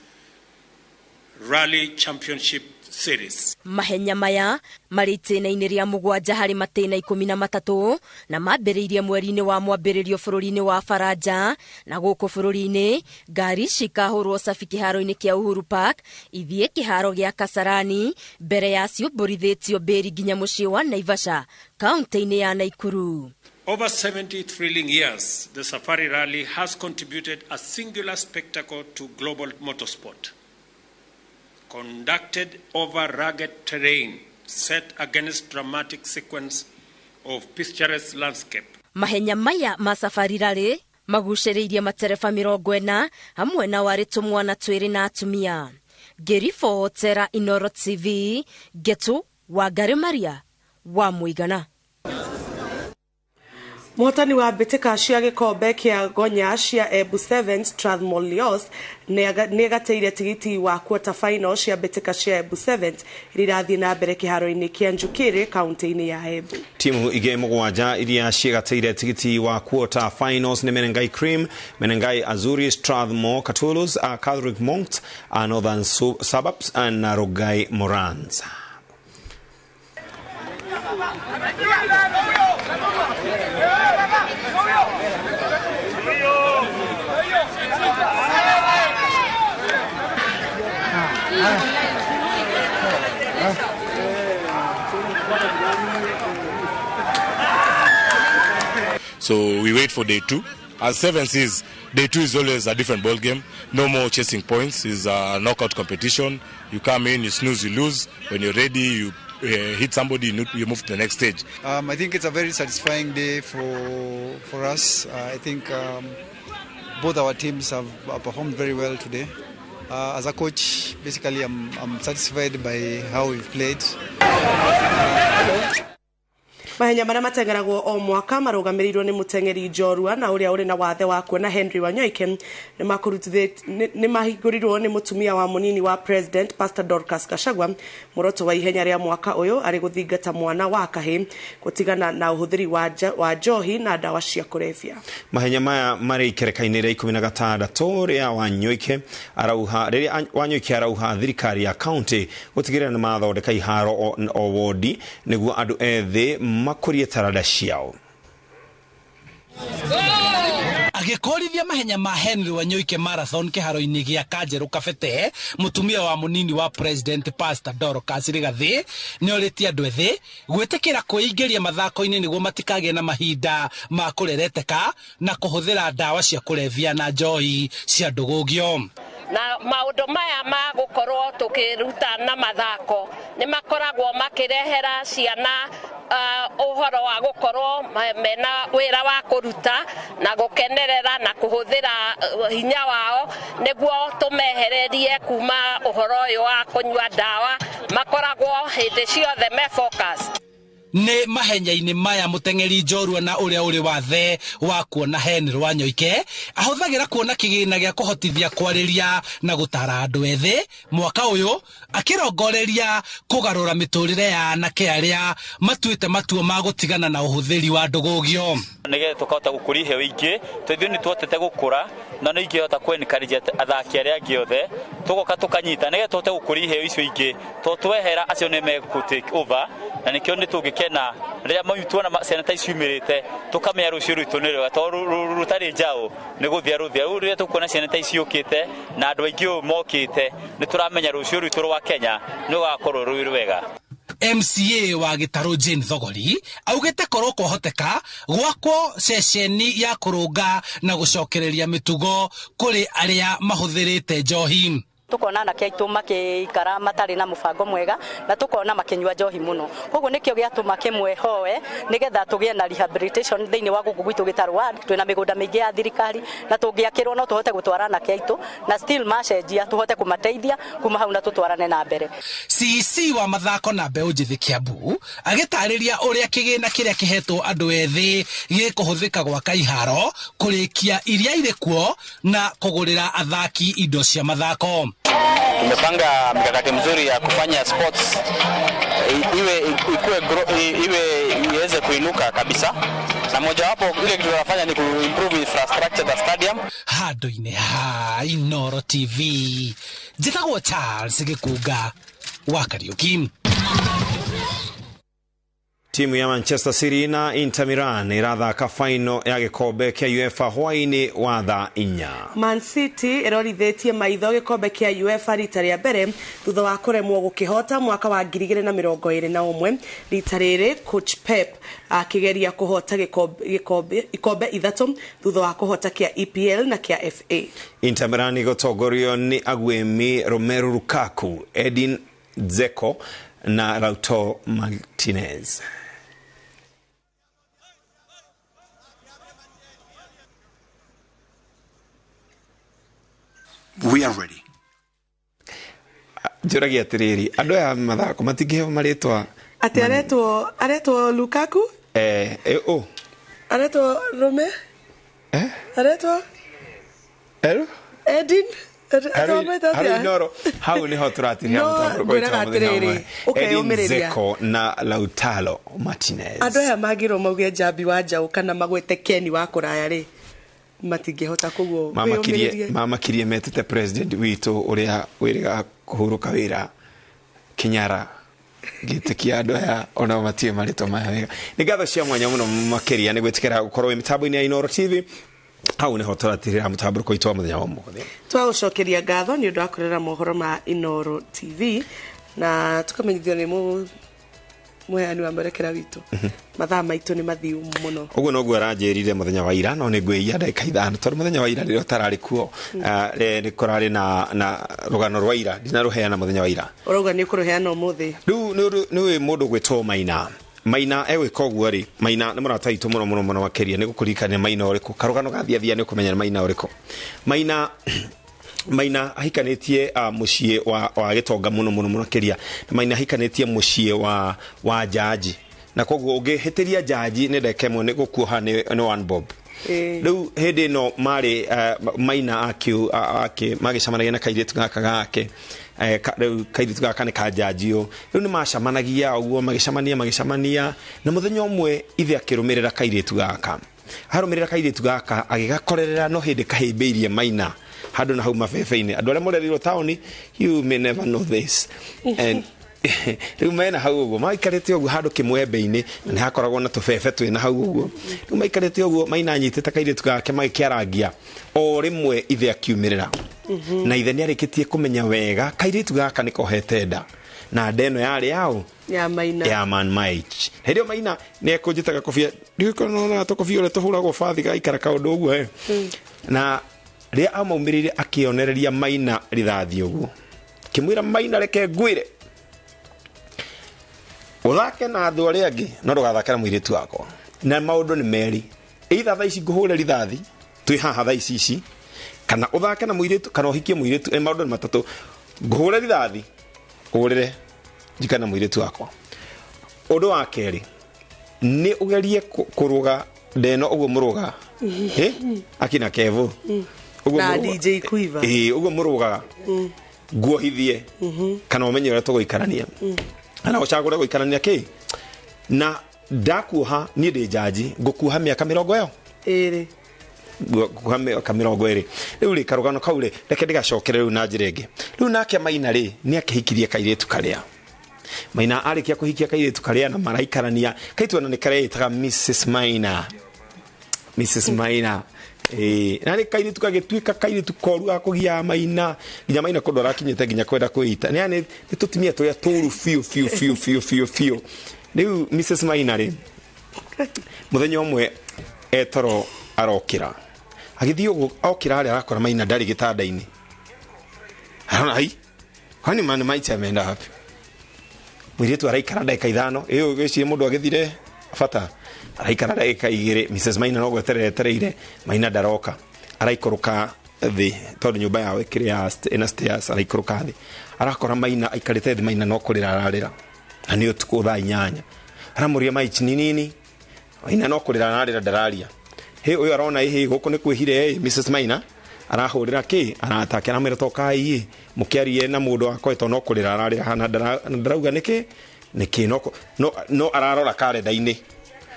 S3: Rally Championship Series.
S13: Mahenya maya marĩ itĩna-inĩ rĩa 7 harĩ matĩna 13 na mambĩrĩirie mweri-inĩ wa mwambĩrĩrio bũrũri-inĩ wa Faranja, na gũkũ bũrũri-inĩ ngari cikahũrwo cabi kĩharo-inĩ kĩa Uhuru Park ithiĩ kĩharo gĩa Kasarani mbere ya ciũmbũrithĩtio mbĩri nginya mũciĩ wa Naivasha kaunti-inĩ ya Naikuru.
S3: Over 70 thrilling years, the Safari Rally has contributed a singular spectacle to global motorsport. Conducted over rugged terrain set against dramatic sequence of picturesque landscape.
S13: Mahenya maya ma Safari Rally magucĩrĩirie matereba 40 hamwe na warĩtũ mwana twĩrĩ na atumia. Gerifotera INooro TV Getu Wangari Maria wa Mũigana.
S2: Mũhotani wa mbĩtĩka cia gĩkombe kĩa Gonya cia Ebu 7 Strathmore Lios nĩ agateire tigiti wa quarter final cia mbĩtĩka cia Ebu 7 irathiĩ na mbere kĩharo-inĩ kĩa Njukĩrĩ kaunti-inĩ ya Embu.
S4: Timu ingĩ 7 iria ciagateire tigiti wa quarter finals nĩ Menengai Cream, Menengai Azuri, Strathmore Catulus, Catholic Monks, Northern Suburbs na Rogai Morans.
S7: So we wait for day 2. As 7 says, day 2 is always a different ball game. No more chasing points. It's a knockout competition. You come in, you snooze, you lose. When you're ready, you hit somebody, you move to the next stage.
S16: I think it's a very satisfying day for us. I think both our teams have performed very well today. As a coach, basically I'm satisfied by how we've played.
S2: Mahenya marĩa matengeragwo o mwaka marũgamĩrĩirwo nĩ mũteng'eri njorua na ũrĩa ũrĩ na wathe wa kuona Henry Wanyoike nĩ mahingũrirwo nĩ mũtumia wa mũnini wa President Pastor Dorcas Gachagua. Muoroto wa ihenya rĩa mwaka ũyũ arĩ gũthingata mwana wa kahĩ gũtigana na ũhũthĩri wa njohi na ndawa cia kũrebia. Mahenya maya marĩ ikereka-inĩ rĩa 16 rĩa Wanyoike arauha thirikari ya county gũtigĩrĩra nĩ mathondeka iharo o wodi nĩguo andũ ethĩ makurie tarada ciao.
S17: Agĩkorithia mahenya ma Henry Wanyoike marathon kĩharo-inĩ gĩa Kanjerũ Kabete, mũtumia wa mũnini wa President Pastor Dorcas Rigathĩ nĩ orĩtie andũ ethĩ gwĩtĩkĩra kwĩingĩria mathako-inĩ nĩguo matikagĩe na mahinda ma kũrereteka na kũhũthĩra ndawa cia kũrebia na njohi cia ndũgũgio.
S19: Na maũndũ maya ma gũkorwo tũkĩruta na mathako nĩ makoragwo makĩrehera ciana ũhoro wa gũkorwo mena wĩra wa kũruta na gũkenerera na kũhũthĩra hinya wao nĩguo tũmehererie kuma ũhoro ũyũ wa kũnyua ndawa, makoragwo hĩndĩ ciothe me focused.
S17: Nĩ mahenya-inĩ maya mũteng'eri njorua na ũrĩa ũrĩ wathe wa kuona Henry Wanyoike ahũthagĩra kuona kĩgĩna gĩa kũhotithia kwarĩria na gũtara andũ ethĩ mwaka ũyũ akĩrongoreria kũgarũra mĩtũrĩre ya anake arĩa matuĩte matua ma gũtigana na ũhũthĩri wa ndũgũgio.
S8: nige tukahota gukuri heo ingi twithio ni twotete gukura na no ingihota kwencourage athaki aria angi othe tugoka tukanyita nige twote gukuri heo icio ingi twehera acio ne me take over na nikio ni tungikena riria maitwana ciana icio imirite tukamenya rucio rwitu ni rwega to rutari njao ni guthia ruthia riria tukuona ciana icio ukite na andu aingi mokite ni turamenya rucio rwitu rwa Kenya ni ugakorwo rwi rwega.
S17: MCA wa Gitaro Jane Thogori augete korwo kwahoteka gwakwo ceceni ya kurunga na gucokereria mitugo kuri aria mahuthirite njohi.
S9: Tukona na kiaitu makikara matari na mubango mwega na tukona makinywa njohi muno koguo nikio giatuma kimwe hoe nigetha tugie na rehabilitation thiini wa guku gwitu Gitaro ward twina migunda mingi ya thirikari na tungiakirwo no tuhote gutwarana kiaitu na still macenjia tuhote kumateithia kuma hau na tutwarane na mbere.
S17: CC wa mathako na mbeu njithi Kiambu agitariria uria kigina kiria kihetwo andu ethi gikuhuthika gwaka iharo kurikia iria irikuo na kugurira athaki indo cia mathako.
S8: Tumepanga mikakati mzuri ya kufanya sports iweze kuinuka kabisa, na moja wapo ile kitu tunafanya ni kuimprove infrastructure the stadium.
S17: Handu-ini ha INooro TV njitagwo Charles Gikuga wa Kariuki.
S4: Timu ya Manchester City na Inter Milan irathaka final ya gikombe kia UEFA hwaini wa thaa 4.
S2: Man City irorithitie maitho gikombe kia UEFA rita ria mbere thutha wa kuremwo gukihota mwaka wa 2021. Rita riri coach Pep akigeria kuhota gikombe ithatu thutha wa kuhota kia EPL na kia FA.
S4: Inter Milan igotongorio ni Agüemi, Romelu Lukaku, Edin Dzeko na Lautaro Martinez.
S25: We are ready.
S4: Juragia tiriri andu ya mathako matingiheo maritwa
S2: ati aretwo Lukaku aretwo Rome aretwo Edin
S4: INooro hau ni hoturatiria Edin Dzeko na Lautaro Martinez.
S2: Andu ya magiro mauge jambi wa njau kana magwete Keni wa kuraya ri matingihota kuguo
S4: mamakirie metete president witu uria wiriga kuhuruka wira Kinyara gitikia andu ya ona matie marito maya wega ni gatho cia mwanya muno makiria ni gwitikira gukorwo mitambo-ini ya INooro TV hau ni hoturatiria mutambo ko itwa muthenya wa muthe
S2: twa ucokeria gatho ni undu wa kurera mohoro ma INooro TV na tukamenyithio ni mweani wa mberekera witu mathaa maitu ni mathiu muno
S4: uguo no gwa ranjerire muthenya wa ira no ni ngwia ndeka ithano tondu muthenya wa ira rio tarari kuo ni kurari na rugano rwa ira dina ruheana muthenya wa ira
S2: uruga ni kuruheana umuthi
S4: ni mundu gwitwo Maina ewe koguo ri Maina ni murata itu muno makeria ni gukurikania Maina uriku karugano gathia ni kumenya Maina uriku Maina ahikanitie mucie wa gitonga muno keria Maina ahikanitie mucie wa jaji na koguo ungihitiria jaji ni ndekemwe ni gukuoha ni one bob riu hindi no mari Maina aki magicamanagia na kairitu gaka gake kairitu gaka ni ka jaji riu ni macamanagia uguo magicamania na muthenya umwe ithe akirumirira kairitu gaka harumirira kairitu gaka agigakorerera no hindi kahimbiirie Maina hadu na hau mafefe-ini andu aria murerirwo tauni you may never know this and riu mena hau uguo maikarite uguo handu kimwembe-ini na ni hakoragwo na tufefe twina hau uguo riu maikarite uguo Maina nyitite kairitu gake magikiarangia o rimwe ithe akiumirira na ithe ni arikitie kumenya wega kairitu gaka ni kohete nda na ndeno yari yao
S2: ya Maina
S4: ya man Mike herio Maina ni ekujitaga kofia ndiko na to kofia ole to huragwo fathi gaikara kaundu uguo na ria amaumirire akionereria Maina rithathi uguo kimwira Maina reke ngwire uthake na andu aria angi no rugathakira muiritu wako na maundu ni meri either thaici nguhure rithathi twi haha thaici ici kana uthake na muiritu kana uhikie muiritu maundu ni matatu nguhure rithathi urire jikana muiritu wako undu wa keri ni ugerie kuruga ndeno uguo muruga akina Kevo
S2: na DJ Quiver
S4: uguo murugaga guohithie kana umenye ura tugoikarania ana uchagura guikarania ki na ndakuha ni ndi jaji ngukuha miaka 20
S2: iri
S4: guhamwe kamirogwe ri riu ri karugano kaure reke ndigacokere riu na njirenge riu nake Maina ri ni akihikirie kairetu karia Maina arikia kuhikia kairetu karia na maraikarania kaitwana ni karia itaga Mrs Maina na ri kairetu kagituika kairetu koru akugia Maina nginya Maina kodora kinyete nginya kwenda kuita ni yani nitutimia toya toru fiu riu Mrs Maina ri muthenya umwe etoro arokira agithio okira ari arakora Maina ndari gitanda-ini arona hai hani man maita amenda hapi mwiretu araikara ndagika 5 iyo geci mundu agithire afata araikara ndagika 2 Mrs Maina no gwetereire Maina ndaroka araikoroka thi tondu nyumba yawe kiria ina stairs araikoroka thi arakora Maina aikarite thi Maina no kurira ararira na ni utuku thaa 8 aramuria maichi nini Maina no kurira ararira ndararia he uyu arona he guku ni kwihire Mrs Maina arahurira ki aratake aramira toka ii mukiarie na mundu akoeto no kurira ararira hana ndarauga niki no ararora kalenda-ini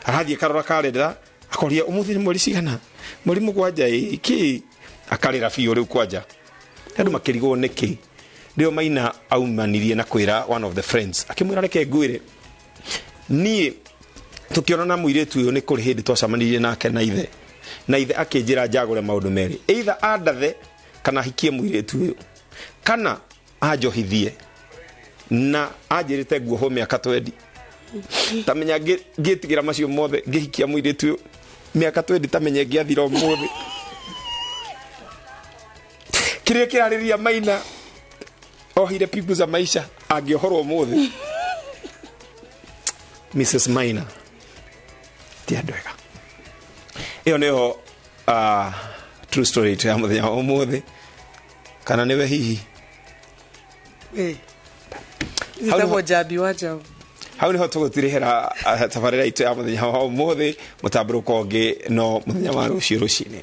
S4: arathie karora kalenda akoria umuthi ni mweri cigana mweri mugwanja iki akarira biu riu kwanja andu makirigwo niki ndio Maina aumanirie na kwira one of the friends akimwira reke ngwire ni tukiona na muiretu uyu ni kuri hindi twacamanirie nake na ithe akinjira njagure maundu meri either andathe kana hikie muiretu uyu kana ajohithie na ajirite guo ho miaka 20 tamenya ngitigira macio mothe ngihikia muiretu uyu miaka 20 tamenya ngiathira umuthi kiria kirariria Maina ohire pigu za maisha angiohorwo umuthi Mrs Maina tiandwega iyo niho true story to amuthenya umuthi kana niwe hihi
S2: Nitagwo Jabi wajao
S4: hau niho tugutirihira tabarira itu ya muthenya wa umuthi mutamburuko ngi no muthenya wa rucini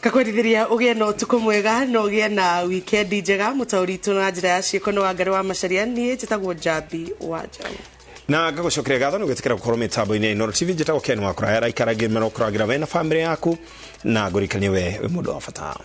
S2: kakwerithiria ugie na utuku mwega no ugie na weekend njega mutauritu na njira ya ciiko no wangari wa macaria nie njitagwo Jabi wajao
S4: na ngagucokeria gatho ni gwetikira gukorwo mitambo-ini ya INooro TV njitagwo Ken wa kuraya raikaragira mero kuragira we na family yaku na ngurikania we mundu wa bata.